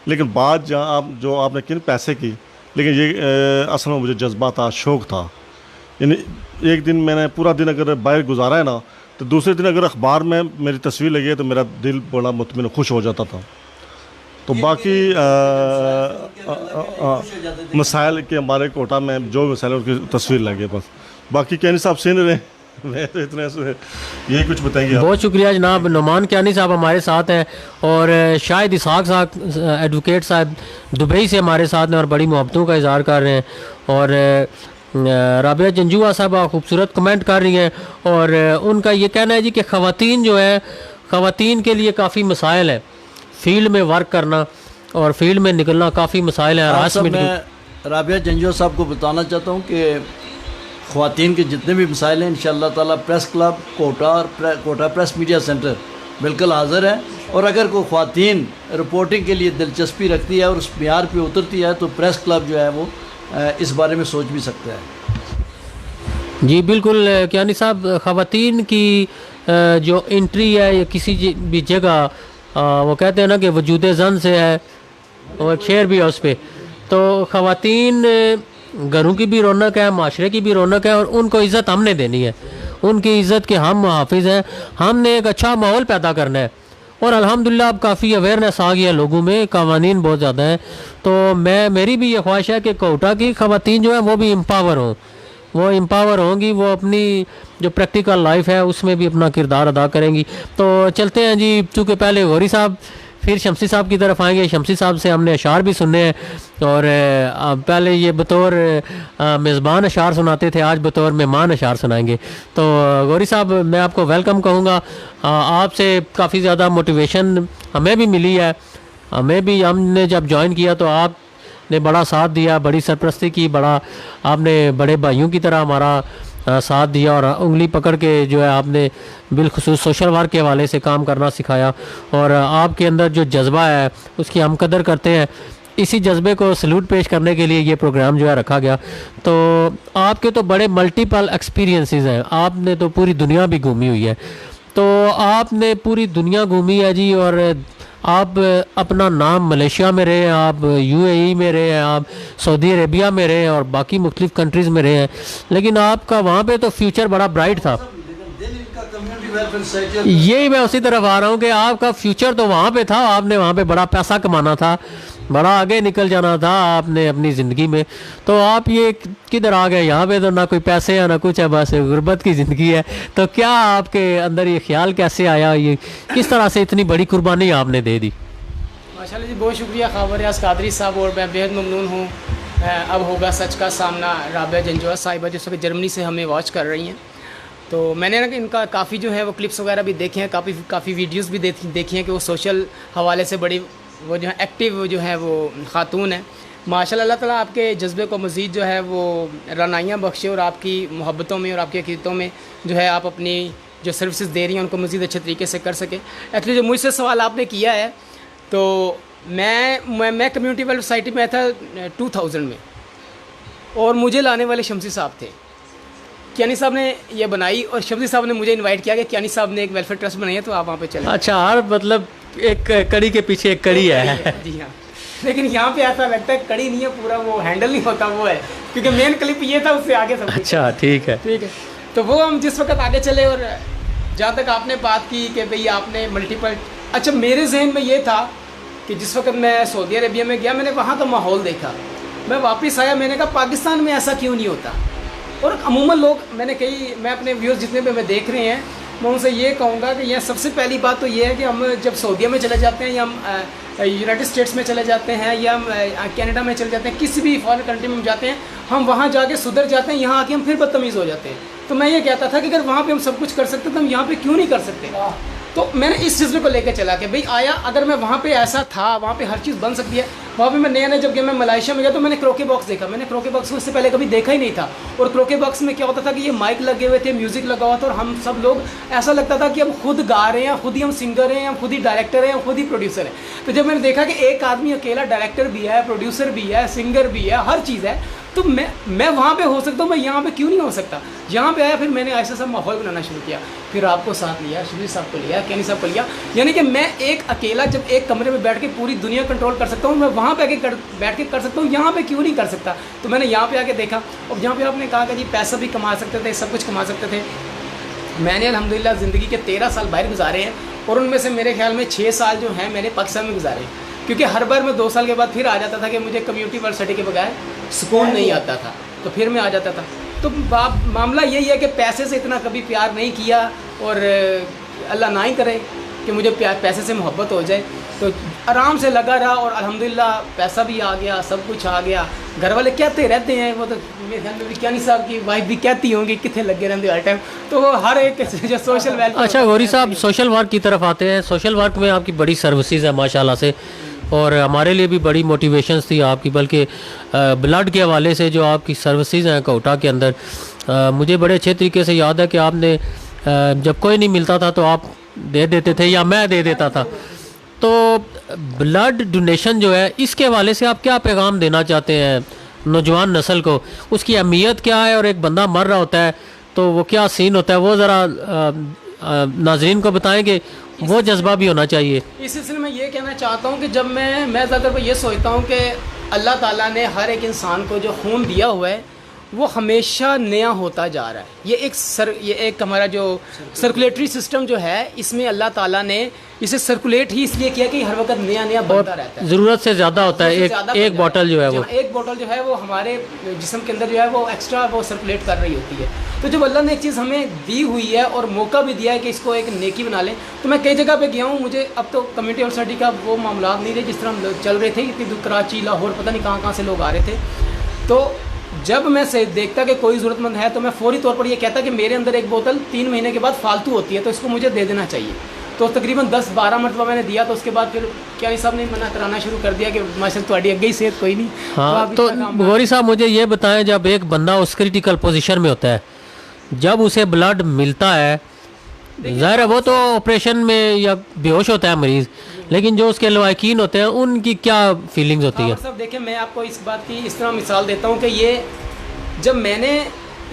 लेकिन बात जहाँ आप जो आपने किन पैसे की, लेकिन ये असल में मुझे जज्बा था, शौक़ था। यानी एक दिन मैंने पूरा दिन अगर बाहर गुजारा है ना, तो दूसरे दिन अगर अखबार में मेरी तस्वीर लगी है तो मेरा दिल बड़ा मुतमिन खुश हो जाता था। तो बाकी मसाइल के हमारे कोटा में जो मसाइल उनकी तस्वीर लगी है, बस बाकी क्या नहीं साहब सीन रहे, मैं तो इतने से यही कुछ बताएंगे आप। बहुत शुक्रिया जनाब। नुमान क्यानी साहब हमारे साथ हैं और शाहिद इसहाक साहब एडवोकेट साहब दुबई से हमारे साथ हैं और बड़ी मोहब्बतों का इजहार कर रहे हैं। और राबिया जंजुआ साहब खूबसूरत कमेंट कर रही हैं और उनका ये कहना है जी कि ख़वातीन जो है, ख़वातीन के लिए काफ़ी मसाइल है, फील्ड में वर्क करना और फील्ड में निकलना काफ़ी मसाइल है। मैं राबिया जंजुआ साहब को बताना चाहता हूँ कि ख़वातीन के जितने भी मसाइल हैं इंशाअल्लाह ताला प्रेस क्लब कोटा और कोटा प्रेस मीडिया सेंटर बिल्कुल हाज़िर है। और अगर कोई ख़वातीन रिपोर्टिंग के लिए दिलचस्पी रखती है और उस म्यार पे उतरती है तो प्रेस क्लब जो है वो इस बारे में सोच भी सकता है। जी बिल्कुल क्यानी साहब, ख़वातीन की जो एंट्री है या किसी भी जगह, वो कहते हैं ना कि वजूद ज़न से है और एक शेर भी है उस पर। तो ख़वातीन घरों की भी रौनक है, माशरे की भी रौनक है और उनको इज़्ज़त हमने देनी है, उनकी इज़्ज़त के हम मुहाफ़िज़ हैं। हमने एक अच्छा माहौल पैदा करना है और अल्हम्दुलिल्लाह अब काफ़ी अवेयरनेस आ गई है लोगों में, कवानीन बहुत ज़्यादा हैं। तो मेरी भी ये ख्वाहिश है कि कोटा की ख़वातीन जो है वो भी एम्पावर हों, वो एम्पावर होंगी, वो अपनी जो प्रैक्टिकल लाइफ है उसमें भी अपना किरदार अदा करेंगी। तो चलते हैं जी, चूँकि पहले गौरी साहब फिर शमसी साहब की तरफ आएंगे। शमसी साहब से हमने अशार भी सुनने हैं और पहले ये बतौर मेज़बान अशार सुनाते थे, आज बतौर मेहमान अशार सुनाएंगे। तो गौरी साहब, मैं आपको वेलकम कहूँगा। आपसे काफ़ी ज़्यादा मोटिवेशन हमें भी मिली है, हमने जब ज्वाइन किया तो आपने बड़ा साथ दिया, बड़ी सरपरस्ती की, बड़ा आपने बड़े भाइयों की तरह हमारा साथ दिया और उंगली पकड़ के जो है आपने बिलखुसूस सोशल वर्क के हवाले से काम करना सिखाया। और आपके अंदर जो जज्बा है उसकी हम कदर करते हैं। इसी जज्बे को सल्यूट पेश करने के लिए ये प्रोग्राम जो है रखा गया। तो आपके तो बड़े मल्टीपल एक्सपीरियंसेस हैं, आपने तो पूरी दुनिया भी घूमी हुई है। तो आपने पूरी दुनिया घूमी है जी, और आप अपना नाम मलेशिया में रहे हैं, आप यूएई में रहे हैं, आप सऊदी अरेबिया में रहे हैं और बाकी मुख्तलिफ़ कंट्रीज़ में रहे हैं, लेकिन आपका वहाँ पे तो फ्यूचर बड़ा ब्राइट था। यही मैं उसी तरफ आ रहा हूँ कि आपका फ्यूचर तो वहाँ पे था, आपने वहाँ पे बड़ा पैसा कमाना था, बड़ा आगे निकल जाना था आपने अपनी ज़िंदगी में। तो आप ये किधर आ गए? यहाँ पे तो ना कोई पैसे है ना कुछ है, बस गुर्बत की ज़िंदगी है। तो क्या आपके अंदर ये ख्याल कैसे आया, ये किस तरह से इतनी बड़ी कुर्बानी आपने दे दी? माशाल्लाह जी, बहुत शुक्रिया खबर याज़ कादरी साहब, और मैं बेहद ममनून हूँ अब होगा सच का सामना, राबिया जंजोआ साहिबा जिस वक्त जर्मनी से हमें वॉच कर रही हैं। तो मैंने ना इनका काफ़ी जो है वो क्लिप्स वगैरह भी देखे हैं, काफ़ी वीडियोस भी देखी हैं कि वो सोशल हवाले से बड़ी वो जो है एक्टिव जो है वो खातून है। माशाल्लाह, अल्लाह ताला आपके जज्बे को मज़ीद जो है वो रनाइयाँ बख्शे और आपकी मोहब्बतों में और आपकी अक़ीदतों में जो है आप अपनी जो सर्विसेज दे रही हैं उनको मज़ीद अच्छे तरीके से कर सकें। एक्चुअली जो मुझसे सवाल आपने किया है, तो मैं कम्युनिटी वेलफेयर सोसाइटी में था 2000 में, और मुझे लाने वाले शमसी साहब थे। कियानी साहब ने ये बनाई और शमसी साहब ने मुझे इनवाइट किया कि कियानी साहब ने एक वेलफेयर ट्रस्ट बनाई है, तो आप वहाँ पे चले। अच्छा, हर मतलब एक कड़ी के पीछे एक कड़ी है। जी हाँ, लेकिन यहाँ पे ऐसा लगता है कड़ी नहीं है, पूरा वो हैंडल नहीं होता वो है, क्योंकि मेन क्लिप ये था, उससे आगे सब। अच्छा, ठीक है। तो वो हम जिस वक्त आगे चले, और जहाँ तक आपने बात की कि भाई आपने मल्टीपल, अच्छा मेरे जहन में ये था कि जिस वक्त मैं सऊदी अरबिया में गया, मैंने वहाँ का माहौल देखा, मैं वापस आया, मैंने कहा पाकिस्तान में ऐसा क्यों नहीं होता। और अमूमन लोग, मैं अपने व्यूअर्स जितने भी मैं देख रहे हैं, मैं उनसे ये कहूँगा कि यह सबसे पहली बात तो ये है कि हम जब सऊदीया में चले जाते हैं, या हम यूनाइटेड स्टेट्स में चले जाते हैं, या हम कनाडा में चले जाते हैं, किसी भी फॉरेन कंट्री में जाते हैं, हम वहाँ जाके सुधर जाते हैं, यहाँ आके हम फिर बदतमीज़ हो जाते हैं। तो मैं ये कहता था कि अगर वहाँ पे हम सब कुछ कर सकते तो हम यहाँ पे क्यों नहीं कर सकते। तो मैंने इस सिलसिले को लेकर चला कि भाई आया, अगर मैं वहाँ पे ऐसा था, वहाँ पे हर चीज़ बन सकती है। वहाँ पे मैं नया जब गया, मैं मलेशिया में गया, तो मैंने क्रोके बॉक्स देखा। मैंने क्रोके बॉक्स को इससे पहले कभी देखा ही नहीं था। और क्रोके बॉक्स में क्या होता था कि ये माइक लगे हुए थे, म्यूज़िक लगा हुआ था, और हम सब लोग ऐसा लगता था कि हम खुद गा रहे हैं, खुद ही हम सिंगर हैं, हम खुद ही डायरेक्टर हैं, हम खुद ही प्रोड्यूसर हैं। तो जब मैंने देखा कि एक आदमी अकेला डायरेक्टर भी है, प्रोड्यूसर भी है, सिंगर भी है, हर चीज़ है, तो मैं वहाँ पे हो सकता हूँ, मैं यहाँ पे क्यों नहीं हो सकता। यहाँ पे आया, फिर मैंने ऐसा सब माहौल बनाना शुरू किया, फिर आपको साथ लिया, शबीर साहब को लिया, कैनी साहब को लिया, यानी कि मैं एक अकेला जब एक कमरे में बैठ के पूरी दुनिया कंट्रोल कर सकता हूँ, मैं वहाँ पे बैठ के कर सकता हूँ, यहाँ पे क्यों नहीं कर सकता। तो मैंने यहाँ पे आके देखा, और जहाँ पे आपने कहा कि जी पैसा भी कमा सकते थे, सब कुछ कमा सकते थे। मैंने अल्हम्दुलिल्लाह ज़िंदगी के 13 साल बाहर गुजारे हैं, और उनमें से मेरे ख्याल में 6 साल जो हैं मैंने पाकिस्तान में गुजारे, क्योंकि हर बार मैं 2 साल के बाद फिर आ जाता था कि मुझे कम्युनिटी यूनिवर्सिटी के बगैर सुकून नहीं आता था, तो फिर मैं आ जाता था। तो मामला यही है कि पैसे से इतना कभी प्यार नहीं किया, और अल्लाह ना ही करे कि मुझे पैसे से मोहब्बत हो जाए। तो आराम से लगा रहा, और अल्हम्दुलिल्लाह पैसा भी आ गया, सब कुछ आ गया। घर वाले कहते रहते हैं, वो तो मेरे ख्याल में भी कियानी साहब की वाइफ भी कहती होंगी कितने लगे रहते हर टाइम, तो वो हर एक जो सोशल वेलफेयर। अच्छा गौरी साहब, सोशल वर्क की तरफ आते हैं। सोशल वर्क में आपकी बड़ी सर्विसेज है माशाल्लाह से, और हमारे लिए भी बड़ी मोटिवेशंस थी आपकी, बल्कि ब्लड के हवाले से जो आपकी सर्विसेज हैं कोटा के अंदर, मुझे बड़े अच्छे तरीके से याद है कि आपने जब कोई नहीं मिलता था तो आप दे देते थे, या मैं दे देता था। तो ब्लड डोनेशन जो है, इसके हवाले से आप क्या पैगाम देना चाहते हैं नौजवान नस्ल को, उसकी अहमियत क्या है, और एक बंदा मर रहा होता है तो वो क्या सीन होता है, वो ज़रा नाजरीन को बताएंगे, वो जज्बा भी होना चाहिए। इस सिलसिले में ये कहना चाहता हूँ कि जब मैं ज़्यादातर ये सोचता हूँ कि अल्लाह ताला ने हर एक इंसान को जो खून दिया हुआ है वो हमेशा नया होता जा रहा है। ये एक हमारा जो सर्कुलेटरी सिस्टम जो है, इसमें अल्लाह ताला ने इसे सर्कुलेट ही इसलिए किया कि हर वक्त नया नया बनता रहता है। ज़रूरत से ज़्यादा होता है, एक बोतल जो है वो, एक बोतल जो है वो हमारे जिस्म के अंदर जो है वो एक्स्ट्रा वो सर्कुलेट कर रही होती है। तो जब अल्लाह ने एक चीज़ हमें दी हुई है और मौका भी दिया है कि इसको एक नेकी बना लें, तो मैं कई जगह पे गया हूँ। मुझे अब तो कम्युनिटी यूनिवर्सिटी का वो मामला नहीं रहे जिस तरह हम चल रहे थे, इतनी कराची, लाहौर, पता नहीं कहाँ से लोग आ रहे थे। तो जब मैं से देखता कि कोई ज़रूरतमंद है, तो मैं फौरी तौर पर ये कहता कि मेरे अंदर एक बोतल 3 महीने के बाद फालतू होती है, तो इसको मुझे दे देना चाहिए। तो तकरीबन 10-12 मरतबा मैंने दिया, तो उसके बाद फिर क्या साहब ने मना कराना शुरू कर दिया कि माशा तुम्हारी अगे ही सेहत कोई नहीं। हाँ, तो गौरी साहब मुझे ये बताएं, जब एक बंदा उस क्रिटिकल पोजीशन में होता है, जब उसे ब्लड मिलता है, ज़ाहिर है वो तो ऑपरेशन में या बेहोश होता है मरीज़, लेकिन जो उसके लवाकिन होते हैं उनकी क्या फीलिंग्स होती है? सब देखिए, मैं आपको इस बात की इस तरह मिसाल देता हूँ कि ये जब मैंने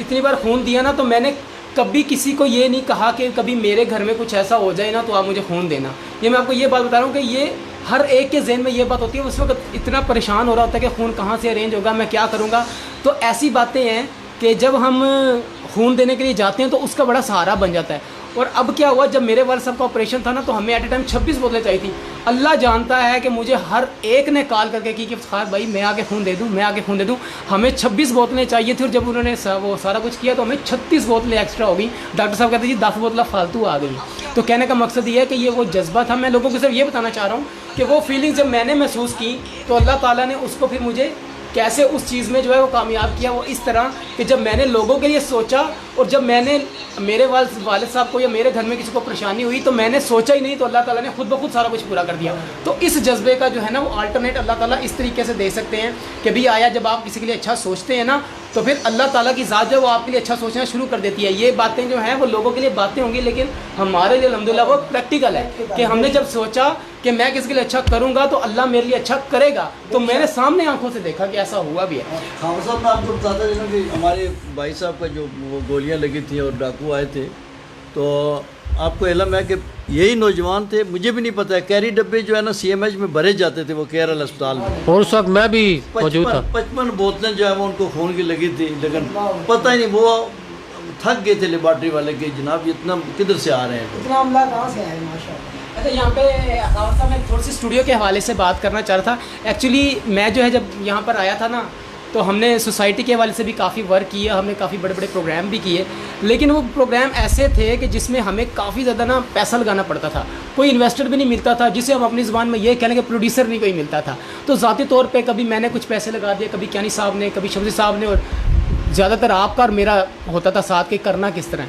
इतनी बार खून दिया ना, तो मैंने कभी किसी को ये नहीं कहा कि कभी मेरे घर में कुछ ऐसा हो जाए ना तो आप मुझे खून देना। ये मैं आपको ये बात बता रहा हूँ कि ये हर एक के जहन में ये बात होती है। उस वक्त इतना परेशान हो रहा होता है कि खून कहाँ से अरेंज होगा, मैं क्या करूँगा। तो ऐसी बातें हैं कि जब हम खून देने के लिए जाते हैं तो उसका बड़ा सहारा बन जाता है। और अब क्या हुआ, जब मेरे वाले साहब का ऑपरेशन था ना, तो हमें एट ए टाइम 26 बोतलें चाहिए थी। अल्लाह जानता है कि मुझे हर एक ने कॉल करके की कि इफ्तिखार भाई मैं आके खून दे दूं, मैं आके खून दे दूं। हमें 26 बोतलें चाहिए थी, और जब उन्होंने वो सारा कुछ किया तो हमें 36 बोतलें एक्स्ट्रा हो गई। डॉक्टर साहब कहते जी 10 बोतलें फालतू आ गई। तो कहने का मकसद ये है कि ये वो जज्बा था। मैं लोगों को सिर्फ ये बताना चाह रहा हूँ कि वो फीलिंग जब मैंने महसूस की, तो अल्लाह ताला ने उसको फिर मुझे कैसे उस चीज़ में जो है वो कामयाब किया, वो इस तरह कि जब मैंने लोगों के लिए सोचा और जब मैंने मेरे वालिद साहब को या मेरे घर में किसी को परेशानी हुई तो मैंने सोचा ही नहीं, तो अल्लाह ताला ने खुद ब खुद सारा कुछ पूरा कर दिया। तो इस जज्बे का जो है ना वो अल्टरनेट अल्लाह ताला इस तरीके से दे सकते हैं कि भी आया जब आप किसी के लिए अच्छा सोचते हैं ना तो फिर अल्लाह ताला की ज़ात जो वो आपके लिए अच्छा सोचना शुरू कर देती है। ये बातें जो हैं वो लोगों के लिए बातें होंगी, लेकिन हमारे लिए अल्हम्दुलिल्लाह वो प्रैक्टिकल है कि हमने जब सोचा कि मैं किसी के लिए अच्छा करूँगा तो अल्लाह मेरे लिए अच्छा करेगा, तो मैंने सामने आंखों से देखा कि ऐसा हुआ भी है। खान साहब मैं आपको बताता चलूँ कि हमारे भाई साहब का जो वो गोलियाँ लगी थी और डाकू आए थे, तो आपको इल्म है कि यही नौजवान थे, मुझे भी नहीं पता है, कैरी डब्बे जो है ना CMH में भरे जाते थे वो केरल अस्पताल में, और उस वक्त मैं भी मौजूद था। 55 बोतलें जो है वो उनको खून की लगी थी, लेकिन पता ही नहीं, वो थक गए थे लेबॉर्ट्री वाले के जनाब इतना किधर से आ रहे हैं। इतना अमला कहाँ से आया माशाल्लाह। अच्छा, यहाँ पे खावर साहब मैं थोड़ी सी स्टूडियो के हवाले से बात करना चाह रहा था। एक्चुअली मैं जो है जब यहाँ पर आया था ना तो हमने सोसाइटी के हवाले से भी काफ़ी वर्क किया, हमने काफ़ी बड़े बड़े प्रोग्राम भी किए, लेकिन वो प्रोग्राम ऐसे थे कि जिसमें हमें काफ़ी ज़्यादा ना पैसा लगाना पड़ता था, कोई इन्वेस्टर भी नहीं मिलता था, जिसे हम अपनी ज़ुबान में ये कहने के प्रोड्यूसर नहीं कोई मिलता था। तो ज़ाती तौर पे कभी मैंने कुछ पैसे लगा दिए, कभी क्यानी साहब ने, कभी शमसी साहब ने, और ज़्यादातर आपका और मेरा होता था साथ के करना किस तरह,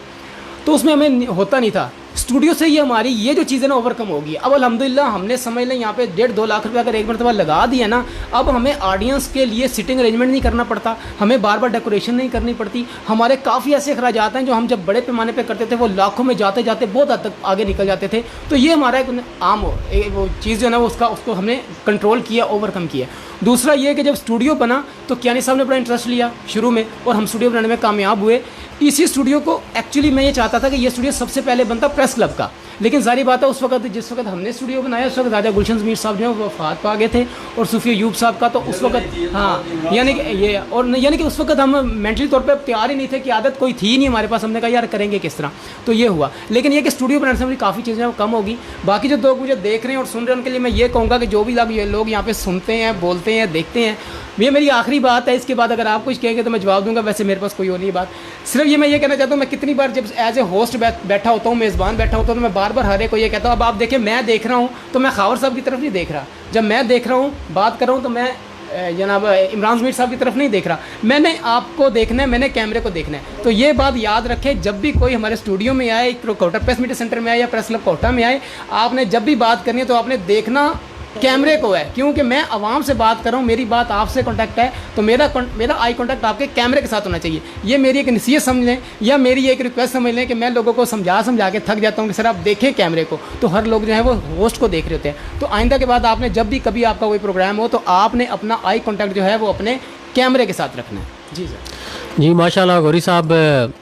तो उसमें हमें होता नहीं था। स्टूडियो से ही हमारी ये जो चीज़ें ना ओवरकम होगी। अब अल्हम्दुलिल्लाह हमने समझ लें यहाँ पे 1.5-2 लाख रुपये अगर एक मरतबा लगा दिया ना, अब हमें ऑडियंस के लिए सिटिंग अरेंजमेंट नहीं करना पड़ता, हमें बार बार डेकोरेशन नहीं करनी पड़ती। हमारे काफ़ी ऐसे अखराजात हैं जो हम जब बड़े पैमाने पे करते थे वो लाखों में जाते जाते बहुत हद तक आगे निकल जाते थे। तो ये हमारा एक आम वो चीज़ जो है ना उसको हमने कंट्रोल किया, ओवरकम किया। दूसरा ये कि जब स्टूडियो बना तो कियानी साहब ने बड़ा इंटरेस्ट लिया शुरू में और हम स्टूडियो बनाने में कामयाब हुए। इसी स्टूडियो को एक्चुअली मैं ये चाहता था कि ये स्टूडियो सबसे पहले बनता प्रेस क्लब का, लेकिन जारी बात है उस वक्त जिस वक्त हमने स्टूडियो बनाया उस वक्त राजा गुलशन मीर साहब जो है वो वफात पा गए थे और सूफी अयूब साहब का, तो उस वक्त हाँ यानी कि ये और यानी कि उस वक्त हम मेंटली तौर पे तैयार ही नहीं थे कि आदत कोई थी नहीं हमारे पास। हमने कहा यार करेंगे किस तरह, तो ये हुआ। लेकिन ये कि स्टूडियो बनाने से मेरी काफ़ी चीज़ें वो कम होगी। बाकी जो लोग मुझे देख रहे हैं और सुन रहे हैं उनके लिए मैं ये कहूँगा कि जो भी लोग यहाँ पे सुनते हैं, बोलते हैं, देखते हैं, ये मेरी आखिरी बात है। इसके बाद अगर आप कुछ कहेंगे तो मैं जवाब दूंगा, वैसे मेरे पास कोई और नहीं बात। सिर्फ ये मैं ये कहना चाहता हूँ, मैं कितनी बार जब एज ए होस्ट बैठा होता हूँ, मेज़बान बैठा होता हूँ, तो मैं बार बार हर एक को ये कहता हूँ, अब आप देखें मैं देख रहा हूँ तो मैं खावर साहब की तरफ नहीं देख रहा, जब मैं देख रहा हूँ बात कर रहा हूँ तो मैं जनाब इमरान मीर साहब की तरफ नहीं देख रहा, मैंने आपको देखना है, मैंने कैमरे को देखना है। तो ये बात याद रखें, जब भी कोई हमारे स्टूडियो में आए, कोटा प्रेस मीडिया सेंटर में आए या प्रेस क्लब कोटा में आए, आपने जब भी बात करनी है तो आपने देखना कैमरे को है, क्योंकि मैं आवाम से बात कर रहा हूँ, मेरी बात आपसे कांटेक्ट है, तो मेरा आई कांटेक्ट आपके कैमरे के साथ होना चाहिए। ये मेरी एक नसीहत समझ लें या मेरी एक रिक्वेस्ट समझ लें कि मैं लोगों को समझा के थक जाता हूँ कि सर आप देखें कैमरे को, तो हर लोग जो है वो होस्ट को देख रहे होते हैं। तो आइंदा के बाद आपने जब भी कभी आपका कोई प्रोग्राम हो तो आपने अपना आई कांटेक्ट जो है वो अपने कैमरे के साथ रखना है। जी सर। जी माशाल्लाह गौरी साहब,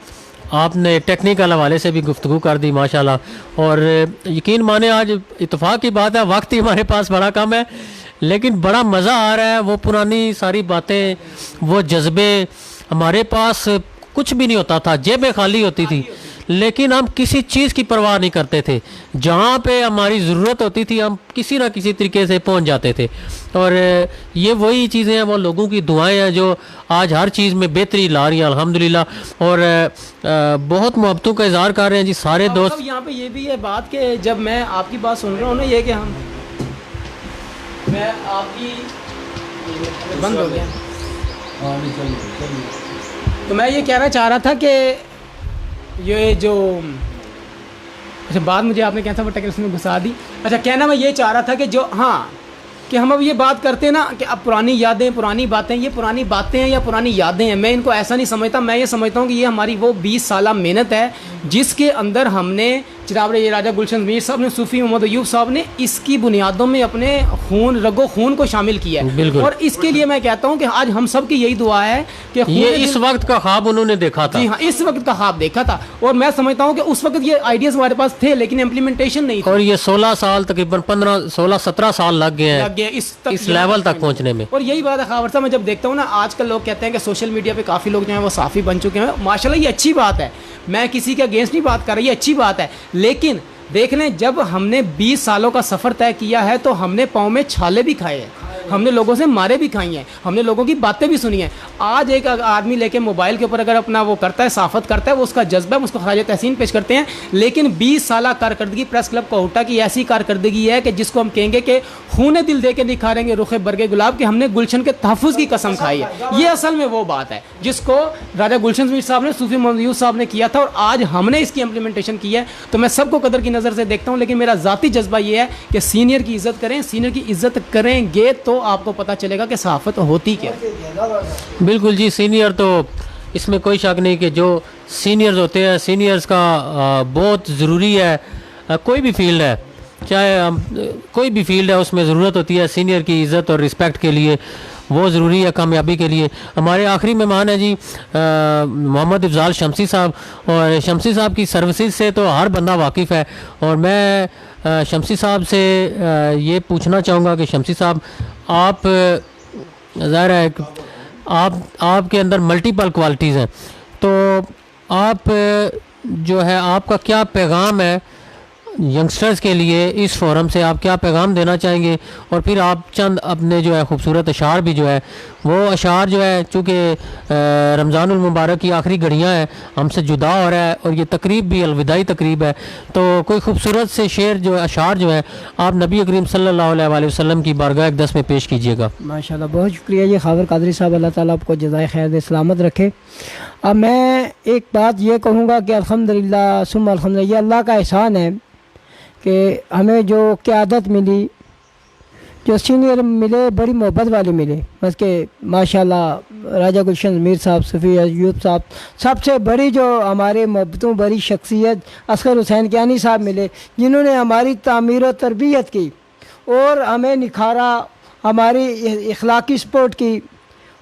आपने टेक्निकल हवाले से भी गुफ्तगू कर दी माशाल्लाह, और यकीन माने आज इत्तेफाक की बात है वक्त ही हमारे पास बड़ा कम है, लेकिन बड़ा मज़ा आ रहा है। वो पुरानी सारी बातें, वो जज्बे, हमारे पास कुछ भी नहीं होता था, जेबें खाली होती थी, लेकिन हम किसी चीज़ की परवाह नहीं करते थे। जहाँ पे हमारी ज़रूरत होती थी हम किसी ना किसी तरीके से पहुँच जाते थे। और ये वही चीज़ें हैं, वो लोगों की दुआएं हैं जो आज हर चीज़ में बेहतरी ला रही हैं अल्हम्दुलिल्लाह। और बहुत मोहब्बतों का इज़हार कर रहे हैं जी सारे दोस्त। यहाँ पे ये भी है बात कि जब मैं आपकी बात सुन रहा हूँ ना, ये कि मैं आपकी बंद हो गया, तो मैं ये कहना चाह रहा था कि ये जो अच्छा बात मुझे आपने कहा था वो टेक्निक्स में घुसा दी। अच्छा, कहना मैं ये चाह रहा था कि जो हाँ कि हम अब ये बात करते हैं ना कि अब पुरानी यादें, पुरानी बातें, ये पुरानी बातें हैं या पुरानी यादें हैं, मैं इनको ऐसा नहीं समझता। मैं ये समझता हूँ कि ये हमारी वो 20 साल मेहनत है जिसके अंदर हमने जनाब ये राजा गुलशन मीर साहब ने, सूफी मोहम्मद अयूब साहब ने इसकी बुनियादों में अपने रगो खून को शामिल किया है। और इसके लिए मैं कहता हूँ कि आज हम सब की यही दुआ है कि ये इस वक्त का ख्वाब उन्होंने देखा था। जी हाँ, इस वक्त का ख्वाब देखा था, और मैं समझता हूँ कि उस वक्त ये आइडियाज हमारे पास थे लेकिन इम्प्लीमेंटेशन नहीं था। और ये 16 साल तकरीबन 15-16-17 साल लग गए हैं इस लेवल तक पहुँचने में। और यही बात है खावर साहब, मैं जब देखता हूँ ना आजकल लोग कहते हैं कि सोशल मीडिया पे काफ़ी लोग जो हैं वो साफ़ी बन चुके हैं, माशाल्लाह ये अच्छी बात है, मैं किसी के अगेंस्ट नहीं बात कर रही, ये अच्छी बात है। लेकिन देख लें, जब हमने 20 सालों का सफ़र तय किया है तो हमने पाँव में छाले भी खाए हैं। हमने लोगों से मारे भी खाई हैं, हमने लोगों की बातें भी सुनी हैं। आज एक आदमी लेके मोबाइल के ऊपर अगर अपना वो करता है, साफत करता है, वो उसका जज्बा है, उसको खराज तहसीन पेश करते हैं। लेकिन 20 साल कारकर्दगी प्रेस क्लब कोहटा की ऐसी कारकर्दगी है कि जिसको हम कहेंगे कि खूने दिल दे के निखारेंगे रुखे बरगे गुलाब, कि हमने गुलशन के तहफ़्फ़ुज़ की कसम खाई है। ये असल में वो बात है जिसको राजा गुलशन मीर साहब ने, सूफी मोहम्मद यूसुफ साहब ने किया था, और आज हमने इसकी इम्प्लीमेंटेशन की है। तो मैं सबको कदर की नज़र से देखता हूँ, लेकिन मेरा ज़ाती जज्बा ये है कि सीनियर की इज़्ज़त करें। सीनियर की इज़्ज़त करेंगे तो आपको पता चलेगा कि सहाफ़त होती क्या है। बिल्कुल जी, सीनियर तो इसमें कोई शक नहीं कि जो सीनियर्स होते हैं, सीनियर्स का बहुत ज़रूरी है। कोई भी फील्ड है, चाहे कोई भी फील्ड है, उसमें ज़रूरत होती है सीनियर की इज़्ज़त और रिस्पेक्ट के लिए। वो ज़रूरी है कामयाबी के लिए। हमारे आखिरी मेहमान हैं जी मोहम्मद इफ़ज़ाल शमसी साहब, और शमसी साहब की सर्विसेज से तो हर बंदा वाकिफ़ है। और मैं शमसी साहब से ये पूछना चाहूँगा कि शमसी साहब, आप ज़ाहिर है आपके अंदर मल्टीपल क्वालिटीज़ हैं, तो आप जो है आपका क्या पैगाम है यंगस्टर्स के लिए, इस फोरम से आप क्या पैगाम देना चाहेंगे? और फिर आप चंद अपने जो है खूबसूरत अशार भी जो है, वो अशार जो है चूँकि रमज़ानुल मुबारक की आखिरी घड़ियाँ हैं, हमसे जुदा हो रहा है और ये तकरीब भी अलविदाई तकरीब है, तो कोई खूबसूरत से शेर जो है, अशार जो है, आप नबी करीम सल्लल्लाहु अलैहि वसल्लम की बारगाह अक़दस में पेश कीजिएगा। माशाल्लाह, बहुत शुक्रिया जी खावर कादरी साहब, अल्लाह ताला आपको जज़ाए खैर दे, सलामत रखे। अब मैं एक बात ये कहूँगा कि अल्हम्दुलिल्लाह सुम्मा अल्हम्दुलिल्लाह, ये अल्लाह का एहसान है कि हमें जो क़यादत मिली, जो सीनियर मिले, बड़ी मोहब्बत वाले मिले। बस के माशाल्लाह राजा गुलशन मीर साहब, सूफी अयूब साहब, सबसे बड़ी जो हमारे मोहब्बतों बड़ी शख्सियत असगर हुसैन कियानी साहब मिले, जिन्होंने हमारी तामीर और तरबियत की और हमें निखारा, हमारी इखलाकी सपोर्ट की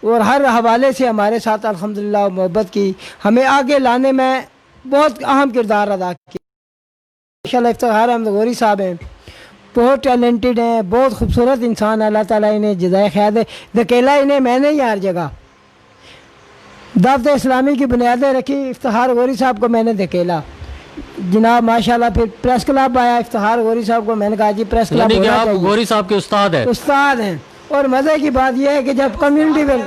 और हर हवाले से हमारे साथ अल्हम्दुलिल्लाह मोहब्बत की, हमें आगे लाने में बहुत अहम किरदार अदा किया। माशाल्लाह इफ्तिखार अहमद गौरी साहब हैं, बहुत टैलेंटेड हैं, बहुत खूबसूरत इंसान है, अल्लाह ताला इन्हें जज़ाए खैर दे। धकेला इन्हें मैंने ही हर जगह, दावत इस्लामी की बुनियादें रखी, इफ्तिखार गौरी साहब को मैंने धकेला जनाब माशाल्लाह। फिर प्रेस क्लब आया, इफ्तिखार गौरी साहब को मैंने कहा जी प्रेस क्लब होना चाहिए। गौरी साहब के उस्ताद हैं, उस्ताद हैं। और मज़े की बात यह है कि जब कम्युनिटी में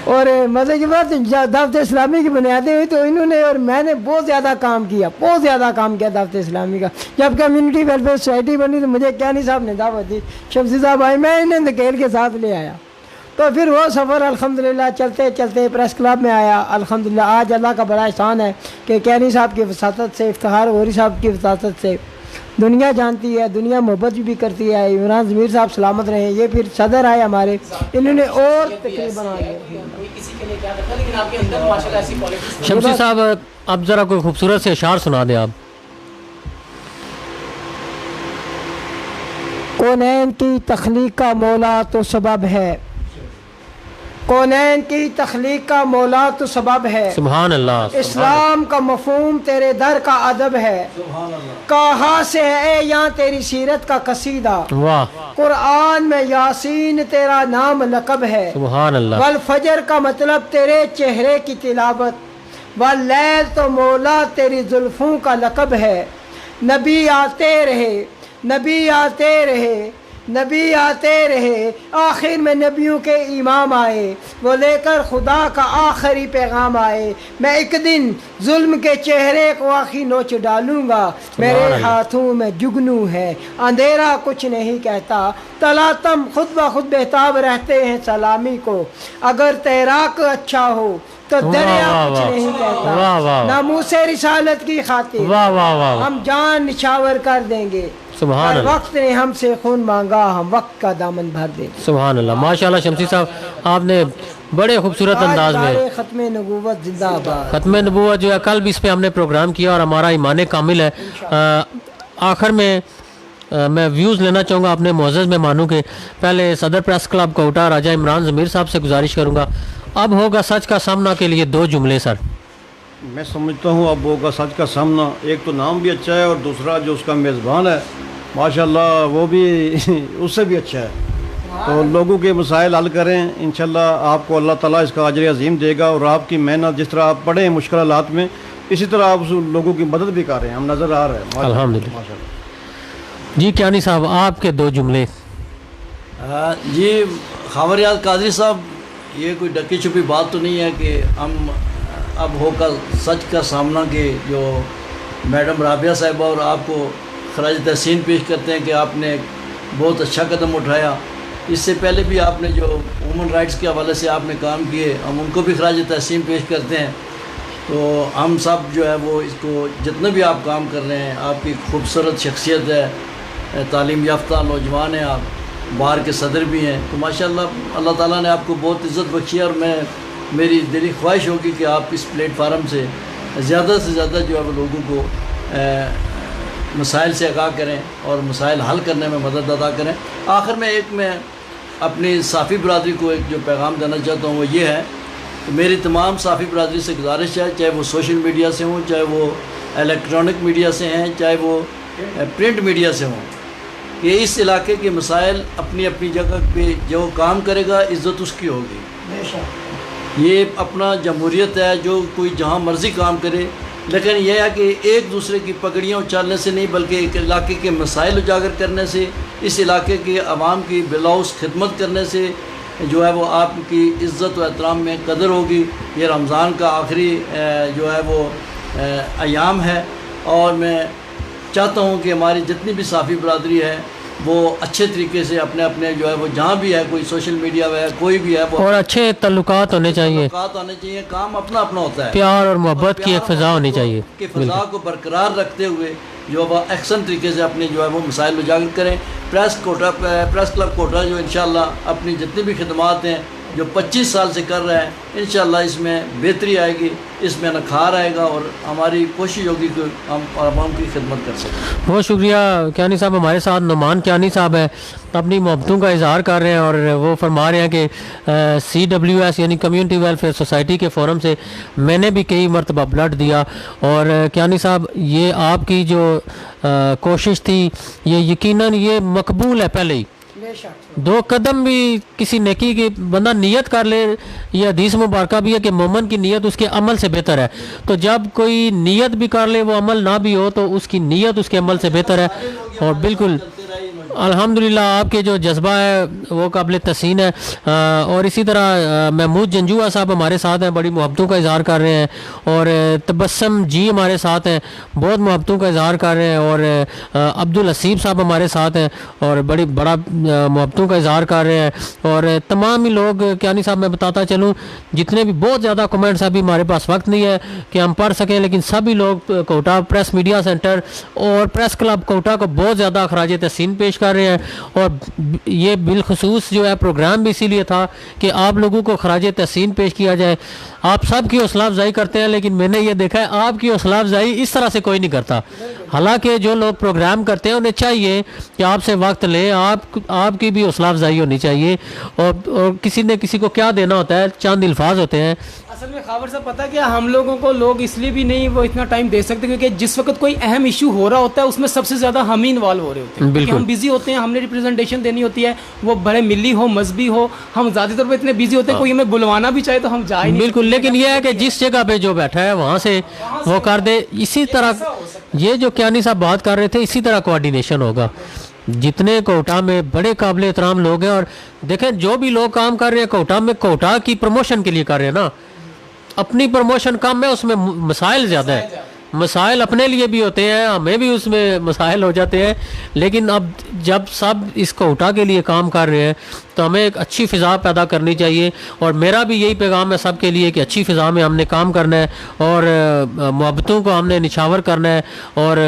और मज़े की बात, दावत इस्लामी की बुनियादें हुई तो इन्होंने और मैंने बहुत ज़्यादा काम किया, बहुत ज़्यादा काम किया दावत इस्लामी का। जब कम्युनिटी वेलफेयर सोसाइटी बनी तो मुझे कियानी साहब ने दावत दी, शमसी साहब आए, मैं इन्हें धकेल के साथ ले आया। तो फिर वो सफ़र अल्हम्दुलिल्लाह चलते चलते प्रेस क्लब में आया। अल्हम्दुलिल्लाह आज अल्लाह का बड़ा एहसान है कि कियानी साहब की वसातत से, इफ्तिखार गौरी साहब की वसातत से दुनिया जानती है, दुनिया मोहब्बत भी करती है। इमरान ज़मीर साहब सलामत रहे, ये फिर सदर आए हमारे, इन्होंने और तकरीब बना दिया। शमसी साहब अब ज़रा कोई खूबसूरत से अशार सुना दें आप। कौनैन की तख्लीक का मौला तो सबब है, कौनैन की तख्लीक का मौला तो सबब है, सुभान अल्लाह। इस्लाम का मफहूम तेरे दर का अदब है, कहाँ से है यहाँ तेरी सीरत का कसीदा, वाह। कुरान में यासीन तेरा नाम लक़ब है, सुभान अल्लाह। वल फजर का मतलब तेरे चेहरे की तिलावत, वल लैल तो मौला तेरी जुल्फों का लक़ब है। नबी आते रहे, नबी आते रहे, नबी आते रहे, आखिर में नबियों के इमाम आए, वो लेकर खुदा का आखिरी पैगाम आए। मैं एक दिन जुल्म के चेहरे को आखिर नोच डालूंगा, मेरे हाथों में जुगनू है, अंधेरा कुछ नहीं कहता, तलातम खुद ब खुद बेताब रहते हैं सलामी को, अगर तैराक अच्छा हो तो दरिया कुछ नहीं कहता, नामूसे रिसालत की खातिर हम जान निछावर कर देंगे, सुभान अल्लाह। वक्त ने हमसे खून मांगा, हम वक्त का दामन भर दे। सुभान अल्लाह, माशाल्लाह शमसी साहब आपने बड़े खूबसूरत अंदाज में खत्म नबूवत जिंदाबाद, खत्म नबूवत जो है कल भी इस पे हमने प्रोग्राम किया और हमारा ईमान कामिल है। आखिर में मैं व्यूज़ लेना चाहूँगा अपने मोअज़्ज़ज़ मेहमानों के। पहले सदर प्रेस क्लब कोटा राजा इमरान ज़मीर साहब से गुजारिश करूँगा, अब होगा सच का सामना के लिए 2 जुमले सर। मैं समझता हूँ अब होगा सच का सामना, एक तो नाम भी अच्छा है और दूसरा जो उसका मेज़बान है माशाल्लाह वो भी उससे भी अच्छा है। तो लोगों के मसाइल हल करें, इंशाल्लाह आपको अल्लाह ताला इसका अजर अजीम देगा। और आपकी मेहनत जिस तरह आप पढ़े हैं मुश्किल हालात में, इसी तरह आप लोगों की मदद भी कर रहे हैं, हम नज़र आ रहे हैं। अल्हम्दुलिल्लाह। जी क्यानी साहब, आपके 2 जुमले। जी खावर याद कादरी साहब, ये कोई ढकी छुपी बात तो नहीं है कि हम अब होकर सच का सामना के जो मैडम राबिया साहिबा और आपको खराज तहसीन पेश करते हैं कि आपने बहुत अच्छा कदम उठाया। इससे पहले भी आपने जो वुमन राइट्स के हवाले से आपने काम किए, हम उनको भी खराज तहसीन पेश करते हैं। तो हम सब जो है वो इसको जितने भी आप काम कर रहे हैं, आपकी खूबसूरत शख्सियत है, तालीम याफ्ता नौजवान हैं आप, बार के सदर भी हैं, तो माशाल्लाह अल्लाह ताला ने आपको बहुत इज़्ज़त बख्शी है। और मेरी दिली ख्वाहिश होगी कि आप इस प्लेटफार्म से ज़्यादा जो है वो लोगों को मसाइल से आगाह करें और मसाइल हल करने में मदद अदा करें। आखिर में मैं अपनी साफ़ी बरदरी को एक जो पैगाम देना चाहता हूँ वो ये है कि मेरी तमाम साफ़ी बरदरी से गुजारिश है, चाहे वो सोशल मीडिया से हों, चाहे वो इलेक्ट्रॉनिक मीडिया से हैं, चाहे वो प्रिंट मीडिया से हों, कि इस इलाके के मसाइल अपनी अपनी जगह पे जो काम करेगा इज़्ज़त उसकी होगी। ये अपना जमहूरियत है, जो कोई जहाँ मर्ज़ी काम करे, लेकिन यह है कि एक दूसरे की पगड़ियाँ उछालने से नहीं, बल्कि एक इलाके के मसाइल उजागर करने से, इस इलाके के आवाम की बिलाउस खिदमत करने से जो है वो आपकी इज़्ज़त व एहतराम में कदर होगी। ये रमज़ान का आखिरी जो है वो अयाम है, और मैं चाहता हूँ कि हमारी जितनी भी साफ़ी बरदरी है वो अच्छे तरीके से अपने अपने जो है वो जहाँ भी है, कोई सोशल मीडिया है, कोई भी है, वो और अच्छे तल्लुकात होने चाहिए, होने चाहिए। काम अपना अपना होता है, प्यार और मोहब्बत की एक फ़िज़ा होनी चाहिए, कि फ़िज़ा को बरकरार रखते हुए जो वह एक्शन तरीके से अपने जो है वो मसाइल उजागर करें। प्रेस क्लब कोटा जो इंशाल्लाह अपनी जितनी भी खिदमात हैं जो 25 साल से कर रहे हैं, इंशाल्लाह इसमें बेहतरी आएगी, इसमें नखार आएगा, और हमारी कोशिश होगी कि हम आवाम की खिदमत कर सकें। बहुत शुक्रिया क्यानी साहब। हमारे साथ नुमान क्यानी साहब हैं, अपनी मोहब्बतों का इजहार कर रहे हैं, और वो फरमा रहे हैं कि CWS यानी कम्युनिटी वेलफेयर सोसाइटी के फ़ोरम से मैंने भी कई मरतबा ब्लड दिया। और क्यानी साहब, ये आपकी जो कोशिश थी ये यकीनन ये मकबूल है। पहले ही 2 कदम भी किसी नेकी की बंदा नियत कर ले, ये हदीस मुबारक भी है कि मोमन की नियत उसके अमल से बेहतर है। तो जब कोई नियत भी कर ले, वो अमल ना भी हो, तो उसकी नियत उसके अमल से बेहतर है। और बिल्कुल अल्हम्दुलिल्लाह आपके जो जज्बा है वो काबिल तहसीन है। और इसी तरह महमूद जंजुआ साहब हमारे साथ हैं, बड़ी मोहब्बतों का इजहार कर रहे हैं। और तबस्सम जी हमारे साथ हैं, बहुत मोहब्बतों का इजहार कर रहे हैं। और अब्दुल हसीब साहब हमारे साथ हैं और बड़ा मोहब्बतों का इजहार कर रहे हैं। और तमाम ही लोग, क्यानी साहब मैं बताता चलूँ, जितने भी बहुत ज़्यादा कमेंट्स, अभी हमारे पास वक्त नहीं है कि हम पढ़ सकें, लेकिन सभी लोग कोटा प्रेस मीडिया सेंटर और प्रेस क्लब कोटा को बहुत ज़्यादा खराज तहसीन पेश कर रहे हैं। और ये बिलखसूस जो है प्रोग्राम भी इसीलिए था कि आप लोगों को खराज तहसीन पेश किया जाए। आप सब की हौसला अफजाई करते हैं, लेकिन मैंने ये देखा है आपकी हौसला अफजाई इस तरह से कोई नहीं करता। हालांकि जो लोग प्रोग्राम करते हैं उन्हें चाहिए कि आपसे वक्त लें, आपकी भी हौसला अफजाई होनी चाहिए। और किसी ने किसी को क्या देना होता है, चंद अल्फाज होते हैं। असल में खावर साहब पता क्या, हम लोगों को लोग इसलिए भी नहीं वो इतना टाइम दे सकते क्योंकि जिस वक्त कोई अहम इशू हो रहा होता है उसमें सबसे ज़्यादा हम ही इन्वॉल्व हो रहे होते हैं, क्योंकि हम बिजी होते हैं, हमने रिप्रेजेंटेशन देनी होती है, वो बड़े मिली हो मजहबी हो, हम ज़्यादातर पे इतने बिजी होते हैं, कोई हमें बुलवाना भी चाहे तो हम जा ही नहीं। बिल्कुल, लेकिन यह है कि जिस जगह पे जो बैठा है वहाँ से वो कर दे। इसी तरह ये जो क्यानी साहब बात कर रहे थे, इसी तरह कोऑर्डिनेशन होगा। जितने कोटा में बड़े काबिल एहतराम लोग हैं, और देखें जो भी लोग काम कर रहे हैं कोटा में, कोटा की प्रमोशन के लिए कर रहे हैं ना, अपनी प्रमोशन कम है, उसमें मसाइल ज़्यादा है। मसाइल अपने लिए भी होते हैं, हमें भी उसमें मसाइल हो जाते हैं, लेकिन अब जब सब इस कोटा के लिए काम कर रहे हैं तो हमें एक अच्छी फ़िज़ा पैदा करनी चाहिए। और मेरा भी यही पैगाम है सब के लिए कि अच्छी फ़िज़ा में हमने काम करना है और मोहब्बतों को हमने निछावर करना है। और